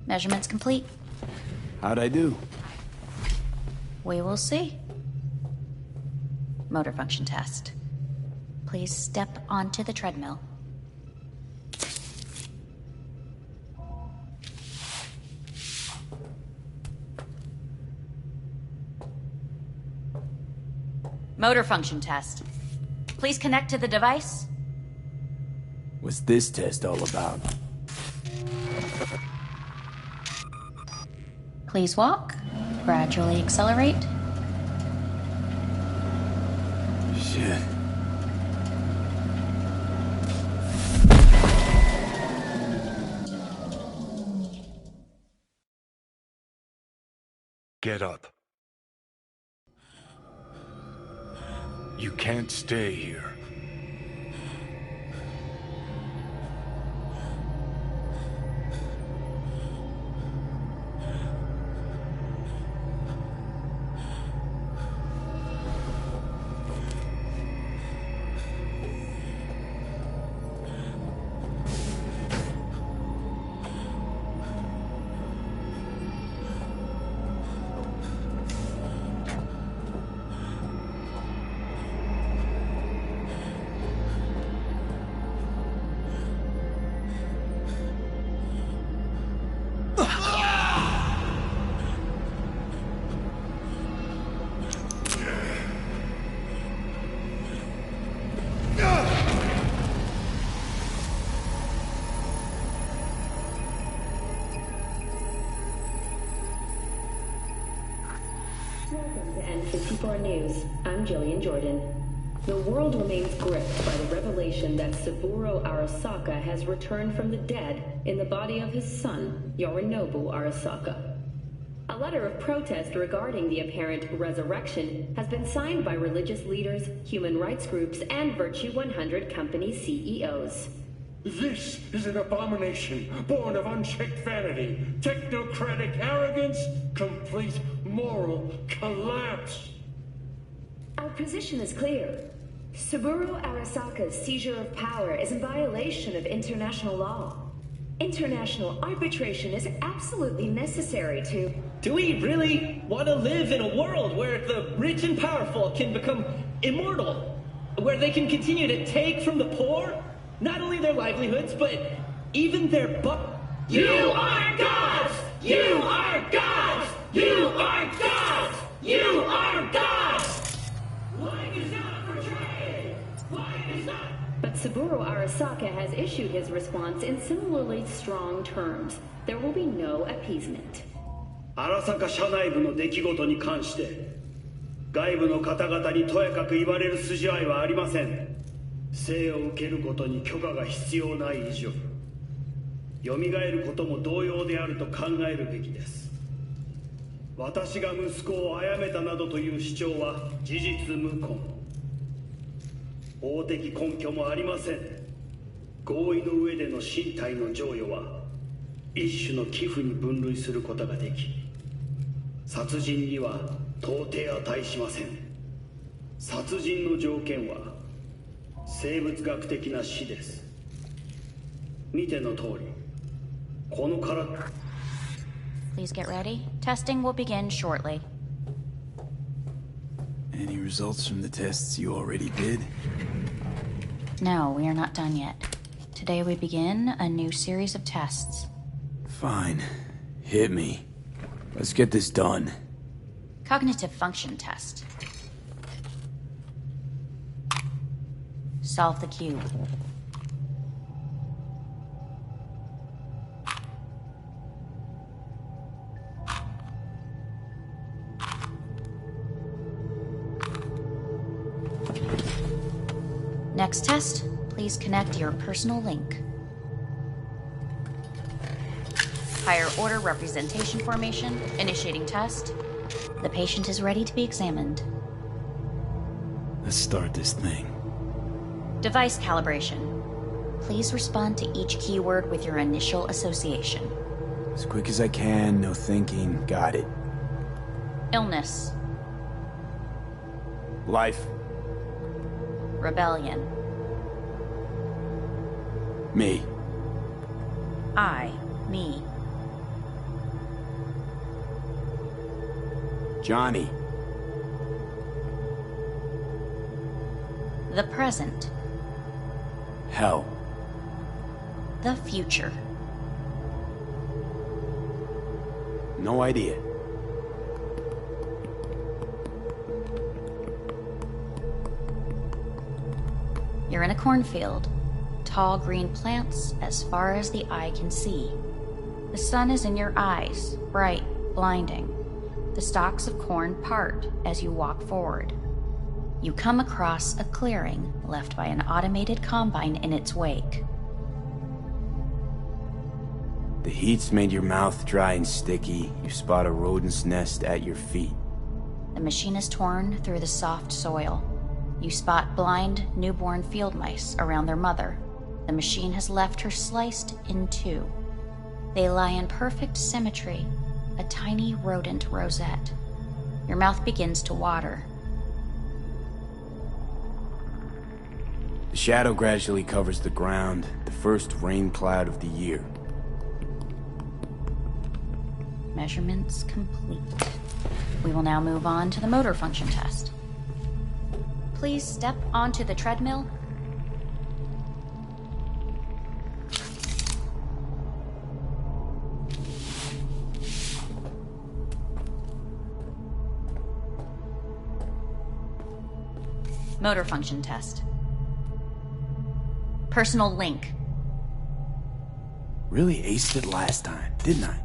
Measurements complete. How'd I do? We will see. Motor function test. Please step onto the treadmill. Motor function test. Please connect to the device. What's this test all about? Please walk. Gradually accelerate. Shit. Get up. You can't stay here. Welcome to N64 News. I'm Jillian Jordan. The world remains gripped by the revelation that Saburo Arasaka has returned from the dead in the body of his son, Yorinobu Arasaka. A letter of protest regarding the apparent resurrection has been signed by religious leaders, human rights groups, and Virtue 100 company CEOs. This is an abomination born of unchecked vanity, technocratic arrogance, complete moral collapse. Our position is clear. Saburo Arasaka's seizure of power is in violation of international law. International arbitration is absolutely necessary to... Do we really want to live in a world where the rich and powerful can become immortal? Where they can continue to take from the poor? Not only their livelihoods, but even their You are gods! You are gods! You are gods! You are gods! Lying is not portrayed! Lying is not... But Saburo Arasaka has issued his response in similarly strong terms. There will be no appeasement. 荒坂社内部の出来事に関して外部の方々にとやかく言われる筋合いはありません。生を受けることに許可が必要ない以上蘇ることも同様であると考えるべきです。私が息子を殺めたなどという主張は事実無根。法的根拠もありません。合意の上での身体の贈与は一種の寄付に分類することができ、殺人には到底値しません。殺人の条件は生物学的な死です。見ての通り、この体。Please get ready. Testing will begin shortly. Any results from the tests you already did? No, we are not done yet. Today we begin a new series of tests. Fine. Hit me. Let's get this done. Cognitive function test. Solve the cube. Next test, please connect your personal link. Higher order representation formation, initiating test. The patient is ready to be examined. Let's start this thing. Device calibration. Please respond to each keyword with your initial association. As quick as I can, no thinking. Got it. Illness. Life. Rebellion. Me. Me. Johnny. The present. Hell. The future. No idea. You're in a cornfield. Tall green plants as far as the eye can see. The sun is in your eyes, bright, blinding. The stalks of corn part as you walk forward. You come across a clearing left by an automated combine in its wake. The heat's made your mouth dry and sticky. You spot a rodent's nest at your feet. The machine is torn through the soft soil. You spot blind, newborn field mice around their mother. The machine has left her sliced in two. They lie in perfect symmetry, a tiny rodent rosette. Your mouth begins to water. The shadow gradually covers the ground, the first rain cloud of the year. Measurements complete. We will now move on to the motor function test. Please step onto the treadmill. Motor function test. Personal link. Really aced it last time, didn't I?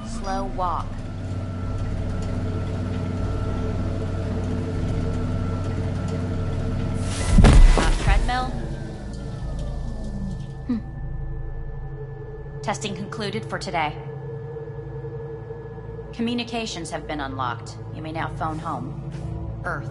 Slow walk. Treadmill. Testing concluded for today. Communications have been unlocked. You may now phone home. Earth.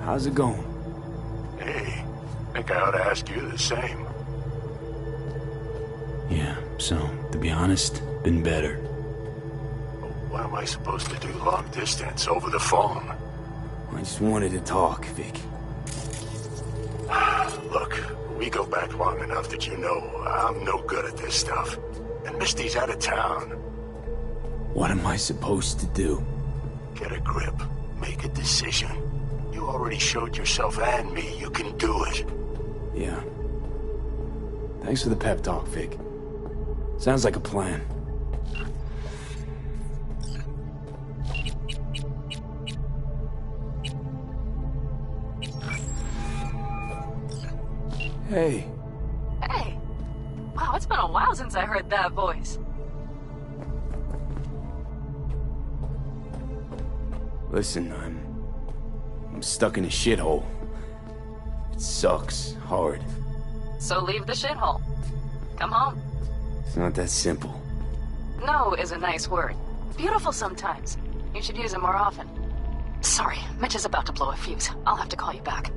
How's it going? Hey, think I ought to ask you the same. Yeah, so, to be honest, been better. What am I supposed to do long distance over the phone? I just wanted to talk, Vic. Look, we go back long enough that you know I'm no good at this stuff. And Misty's out of town. What am I supposed to do? Get a grip. Make a decision. You already showed yourself and me you can do it. Yeah. Thanks for the pep talk, Vic. Sounds like a plan. Hey. Hey. Wow, it's been a while since I heard that voice. Listen, I'm stuck in a shithole. It sucks hard. So leave the shithole. Come home. It's not that simple. No is a nice word. Beautiful sometimes. You should use it more often. Sorry, Mitch is about to blow a fuse. I'll have to call you back.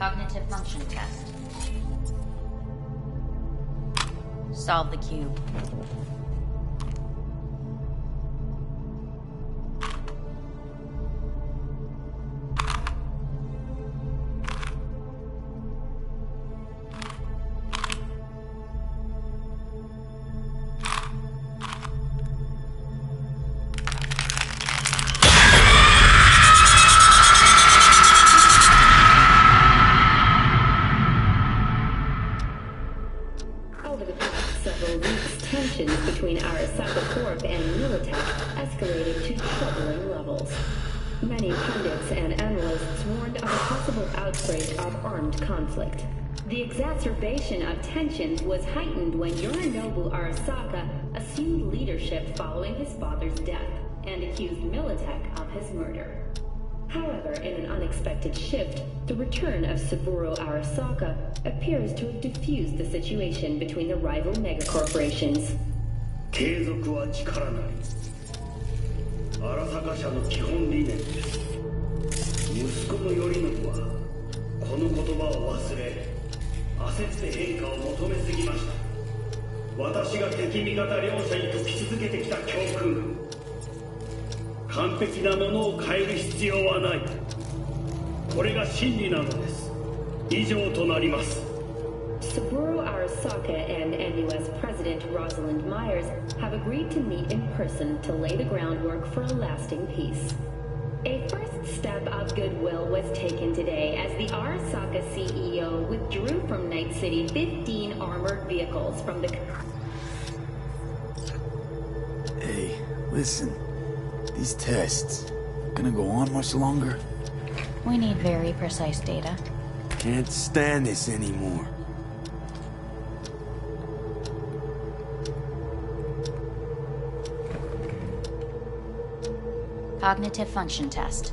Cognitive function test. Solve the cube. Over the past several weeks, tensions between Arasaka Corp and Militech escalated to troubling levels. Many pundits and analysts warned of a possible outbreak of armed conflict. The exacerbation of tensions was heightened when Yorinobu Arasaka assumed leadership following his father's death and accused Militech of his murder. However, in an unexpected shift, the return of Saburo Arasaka appears to have diffused the situation between the rival megacorporations. 継続は力なり。荒坂社の基本理念です。息子の頼信はこの言葉を忘れ、焦って変化を求めすぎました。私が敵味方両者に解き続けてきた教訓。完璧なものを変える必要はない。これが真理なのです。以上となります。Saburo Arasaka and NUS President Rosalind Myers have agreed to meet in person to lay the groundwork for a lasting peace. A first step of goodwill was taken today as the Arasaka CEO withdrew from Night City 15 armored vehicles from the... Hey, listen. These tests gonna go on much longer? We need very precise data. Can't stand this anymore. Cognitive function test.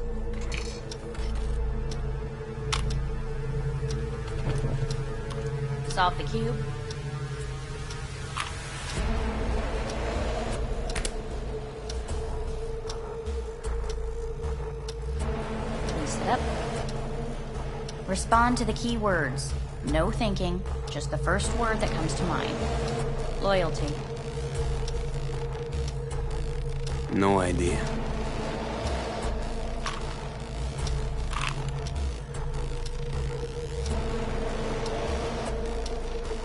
Solve the cube. Up. Respond to the key words. No thinking, just the first word that comes to mind. Loyalty. No idea.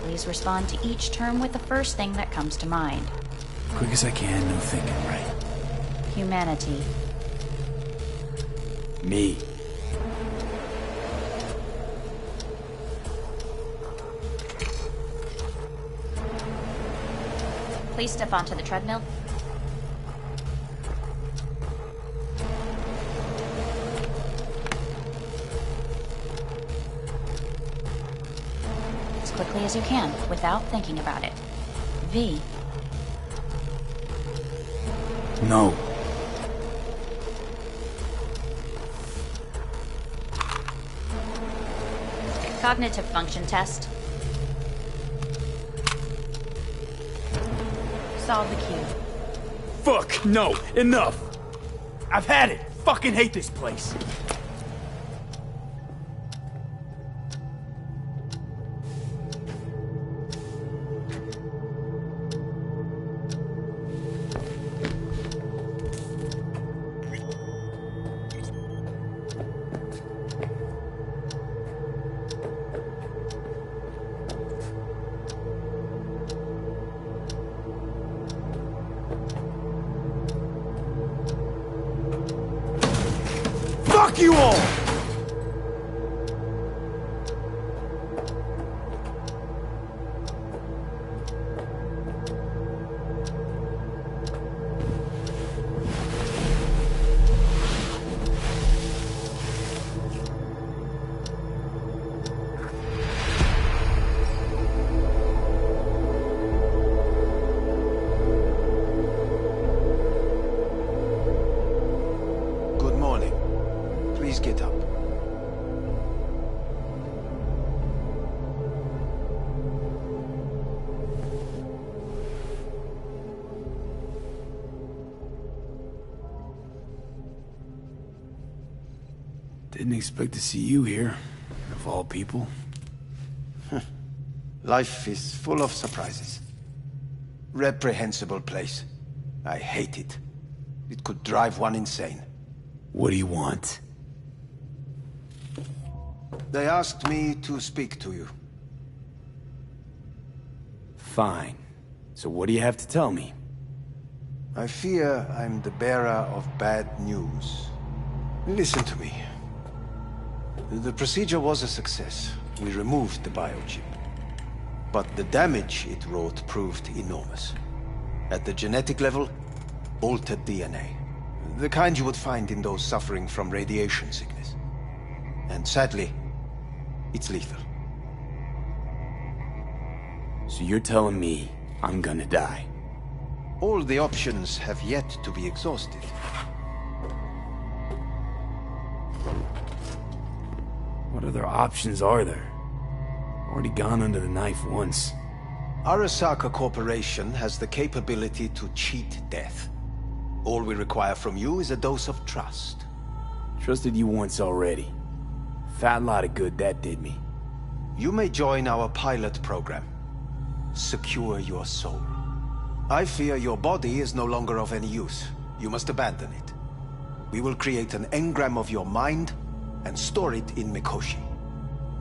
Please respond to each term with the first thing that comes to mind. Quick as I can, no thinking, right? Humanity. Me. Please step onto the treadmill. As quickly as you can, without thinking about it. V. No. Cognitive function test. Solve the cube. Fuck, no, enough! I've had it! Fucking hate this place! Fuck you all! Please get up. Didn't expect to see you here. If of all people. Life is full of surprises. Reprehensible place. I hate it. It could drive one insane. What do you want? They asked me to speak to you. Fine. So what do you have to tell me? I fear I'm the bearer of bad news. Listen to me. The procedure was a success. We removed the biochip. But the damage it wrought proved enormous. At the genetic level, altered DNA. The kind you would find in those suffering from radiation sickness. And sadly, it's lethal. So you're telling me I'm gonna die? All the options have yet to be exhausted. What other options are there? Already gone under the knife once. Arasaka Corporation has the capability to cheat death. All we require from you is a dose of trust. Trusted you once already. Fat lot of good that did me. You may join our pilot program. Secure your soul. I fear your body is no longer of any use. You must abandon it. We will create an engram of your mind and store it in Mikoshi.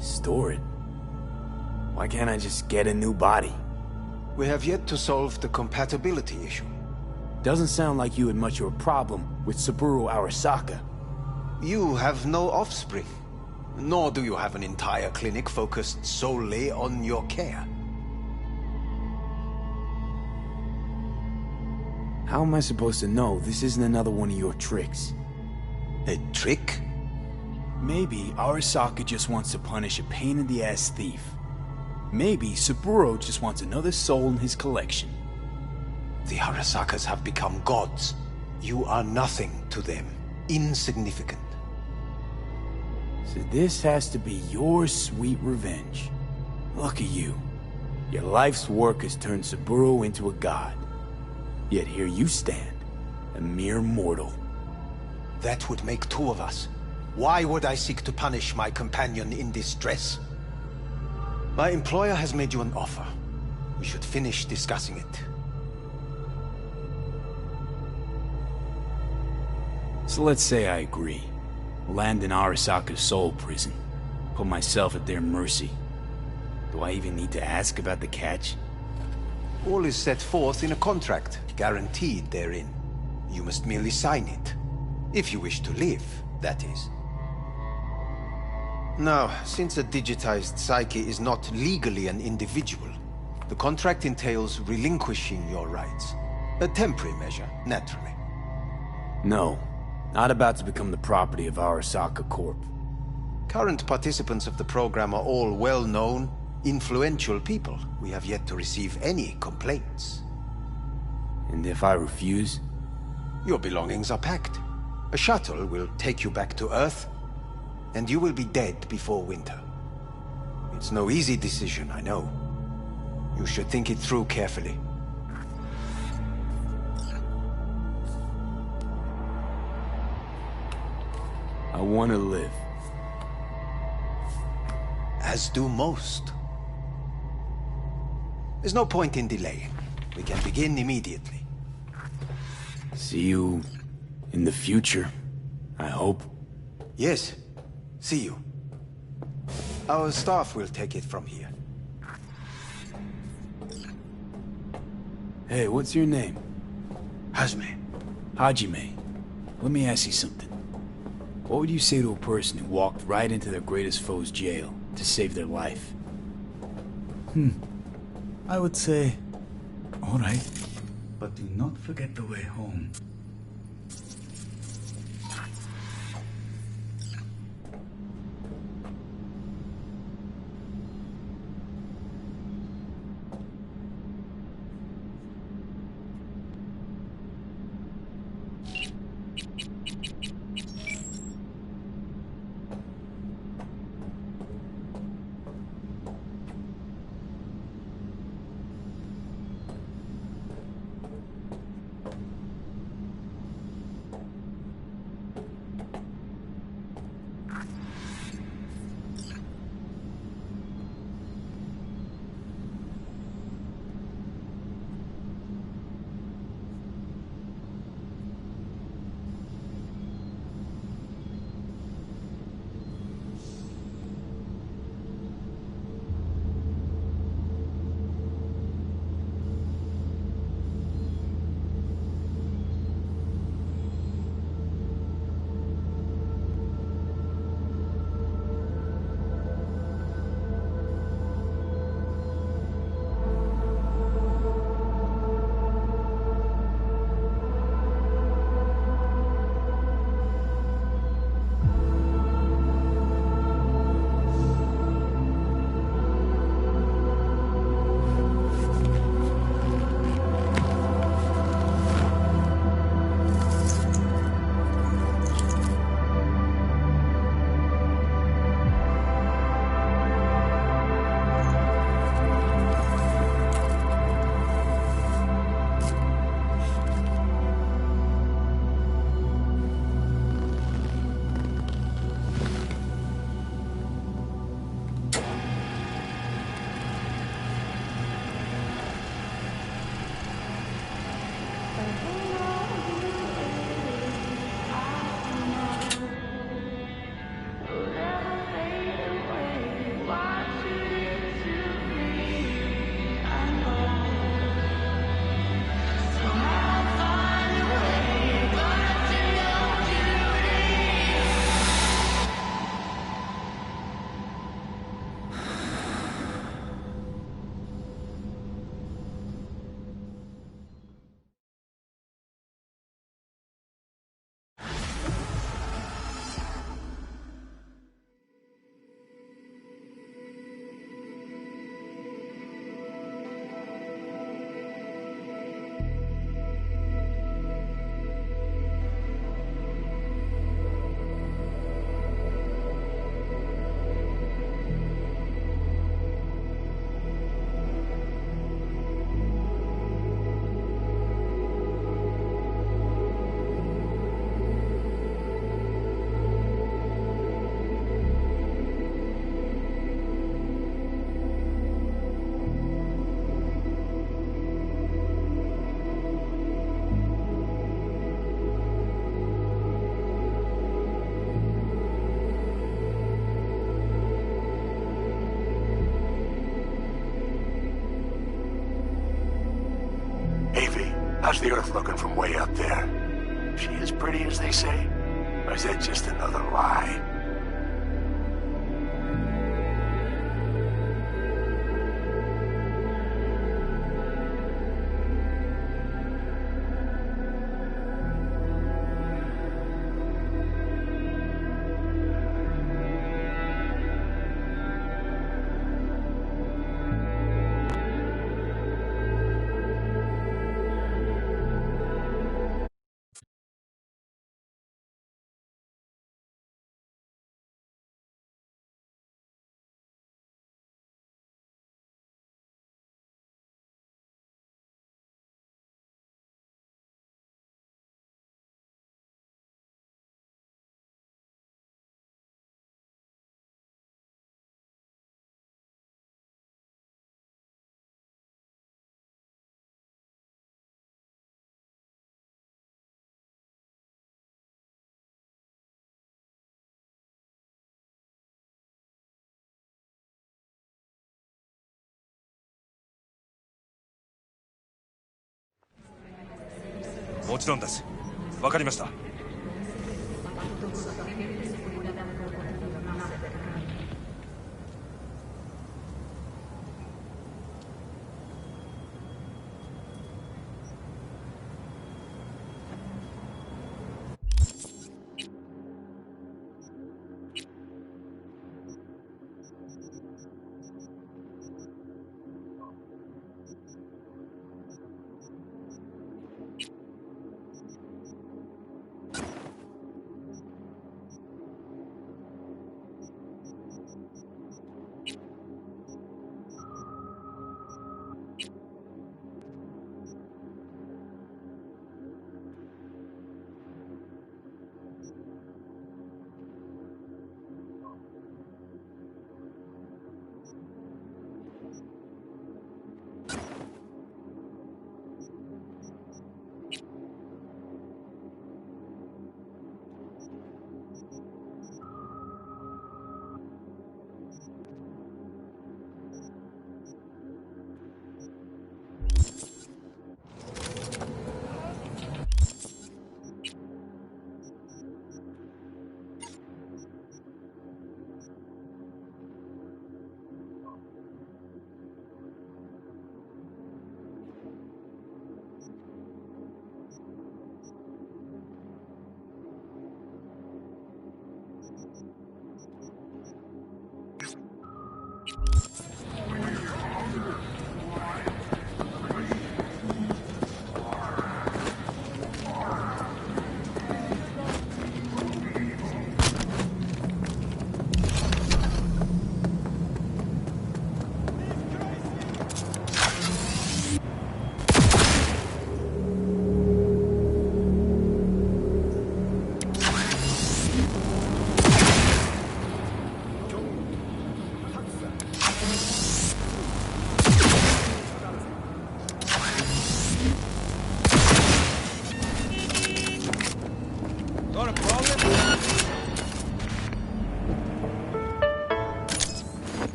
Store it? Why can't I just get a new body? We have yet to solve the compatibility issue. Doesn't sound like you had much of a problem with Saburo Arasaka. You have no offspring. Nor do you have an entire clinic focused solely on your care. How am I supposed to know this isn't another one of your tricks? A trick? Maybe Arasaka just wants to punish a pain-in-the-ass thief. Maybe Saburo just wants another soul in his collection. The Arasakas have become gods. You are nothing to them. Insignificant. So this has to be your sweet revenge. Look at you. Your life's work has turned Saburo into a god. Yet here you stand, a mere mortal. That would make two of us. Why would I seek to punish my companion in distress? My employer has made you an offer. We should finish discussing it. So let's say I agree. Land in Arasaka's soul prison. Put myself at their mercy. Do I even need to ask about the catch? All is set forth in a contract, guaranteed therein. You must merely sign it. If you wish to live, that is. Now, since a digitized psyche is not legally an individual, the contract entails relinquishing your rights. A temporary measure, naturally. No. Not about to become the property of Arasaka Corp. Current participants of the program are all well-known, influential people. We have yet to receive any complaints. And if I refuse? Your belongings are packed. A shuttle will take you back to Earth, and you will be dead before winter. It's no easy decision, I know. You should think it through carefully. I want to live. As do most. There's no point in delaying. We can begin immediately. See you in the future, I hope. Yes. See you. Our staff will take it from here. Hey, what's your name? Hajime. Hajime. Let me ask you something. What would you say to a person who walked right into their greatest foe's jail to save their life? I would say, all right, but do not forget the way home. How's the Earth looking from way up there? She as pretty as they say? Or is that just another lie?もちろんです。わかりました。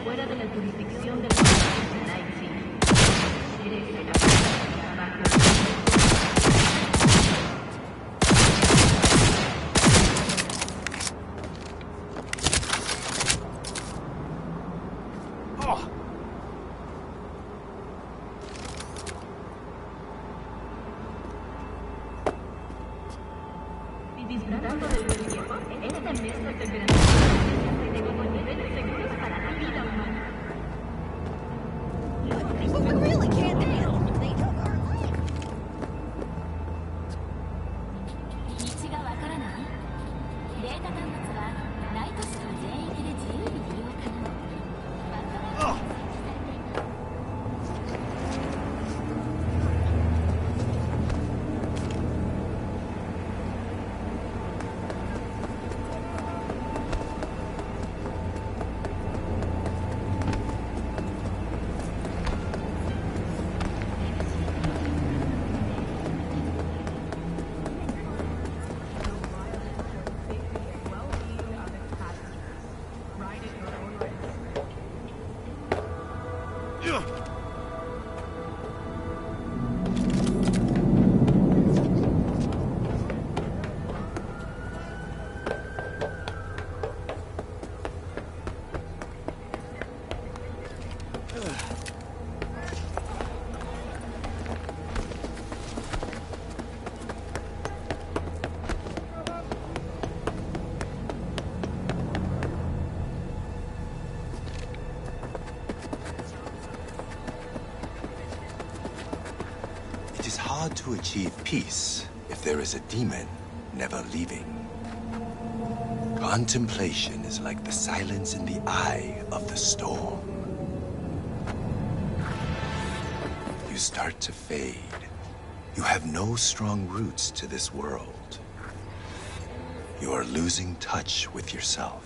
fuera de la jurisdicción del Consejo de Night City. Eres el capitán bajo. Disfrutando del buen tiempo, esta mezcla de temperatura de con niveles seguros para la vida humana. We really can't handle it. They took our land. 道がわからない？データ端末はライト市の全域で自由に利用可能。It is hard to achieve peace if there is a demon never leaving. Contemplation is like the silence in the eye of the storm. You start to fade. You have no strong roots to this world. You are losing touch with yourself.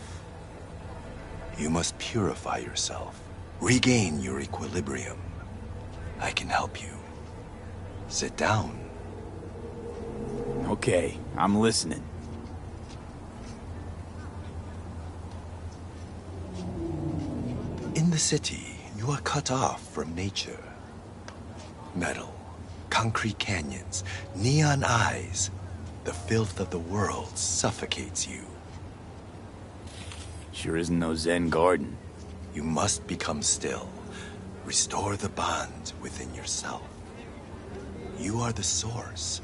You must purify yourself, regain your equilibrium. I can help you. Sit down. Okay, I'm listening. In the city, you are cut off from nature. Metal, concrete canyons, neon eyes. The filth of the world suffocates you. Sure isn't no Zen garden. You must become still. Restore the bond within yourself. You are the source.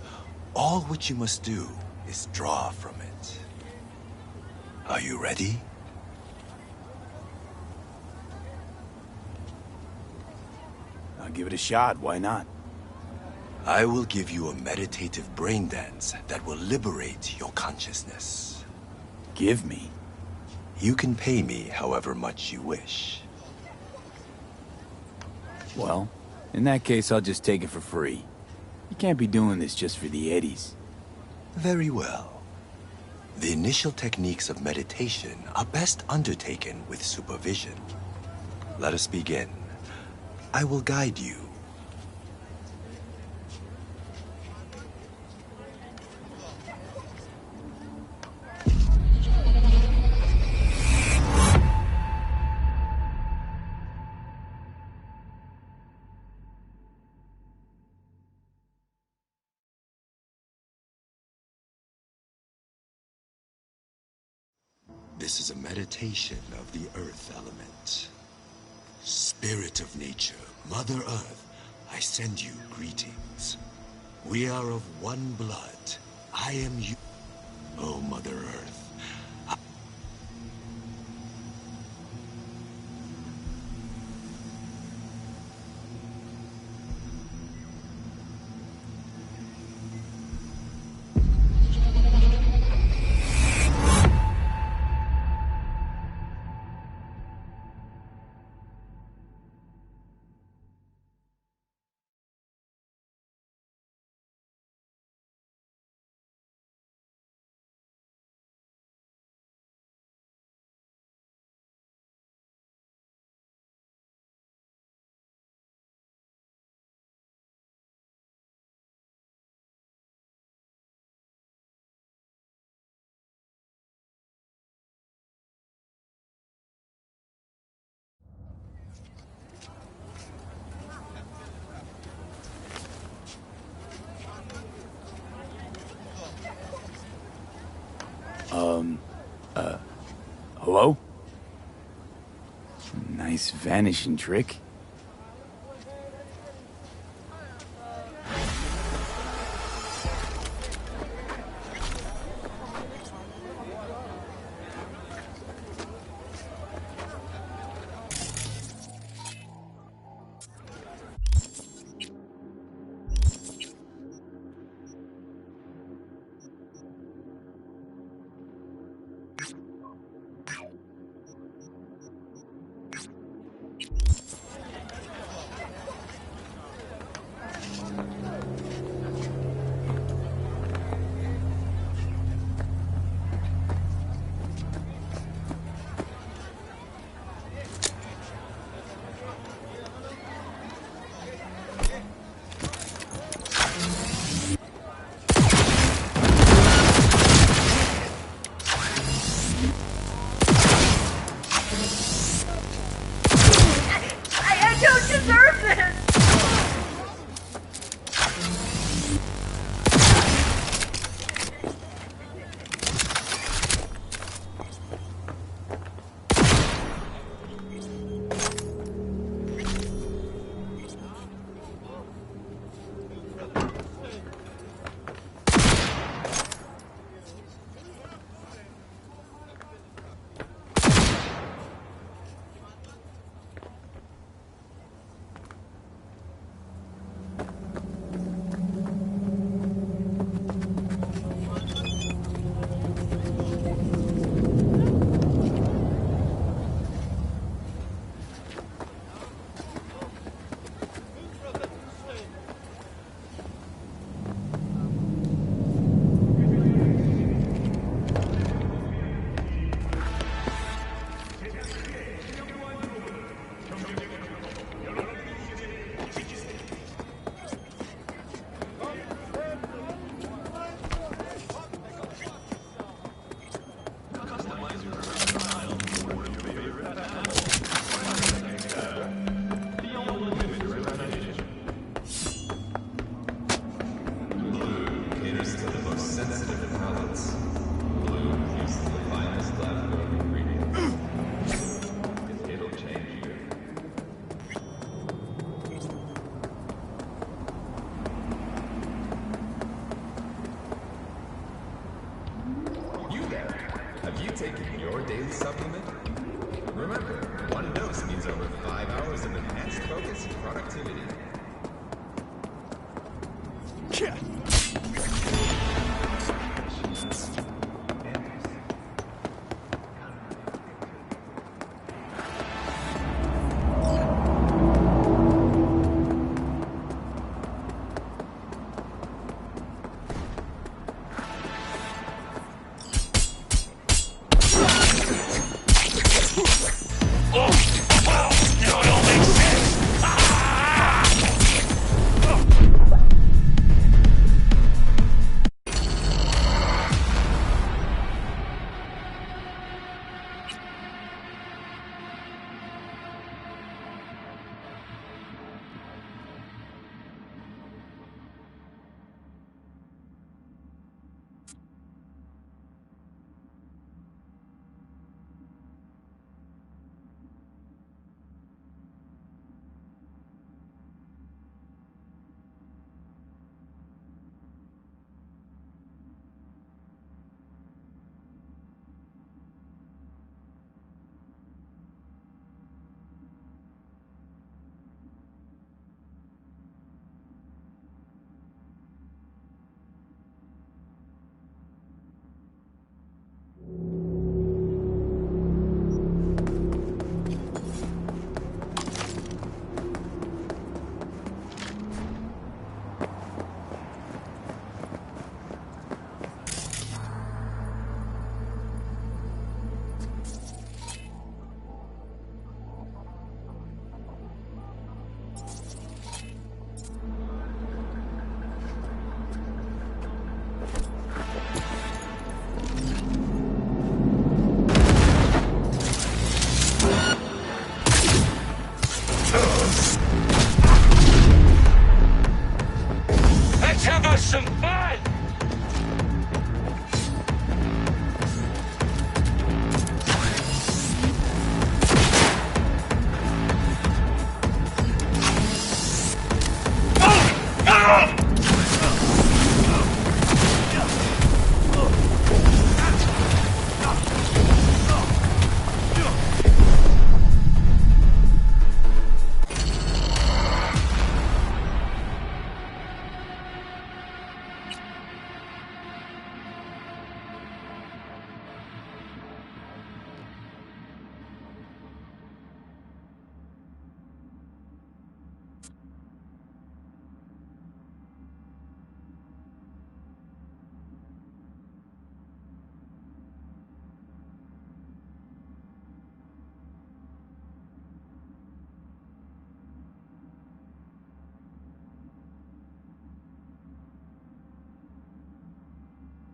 All which you must do is draw from it. Are you ready? I'll give it a shot, why not? I will give you a meditative brain dance that will liberate your consciousness. Give me? You can pay me however much you wish. Well, in that case, I'll just take it for free. You can't be doing this just for the eddies. Very well. The initial techniques of meditation are best undertaken with supervision. Let us begin. I will guide you. This is a meditation of the earth element. Spirit of nature, Mother Earth, I send you greetings. We are of one blood. I am you. Oh, Mother Earth. Hello? Nice vanishing trick. I don't deserve this!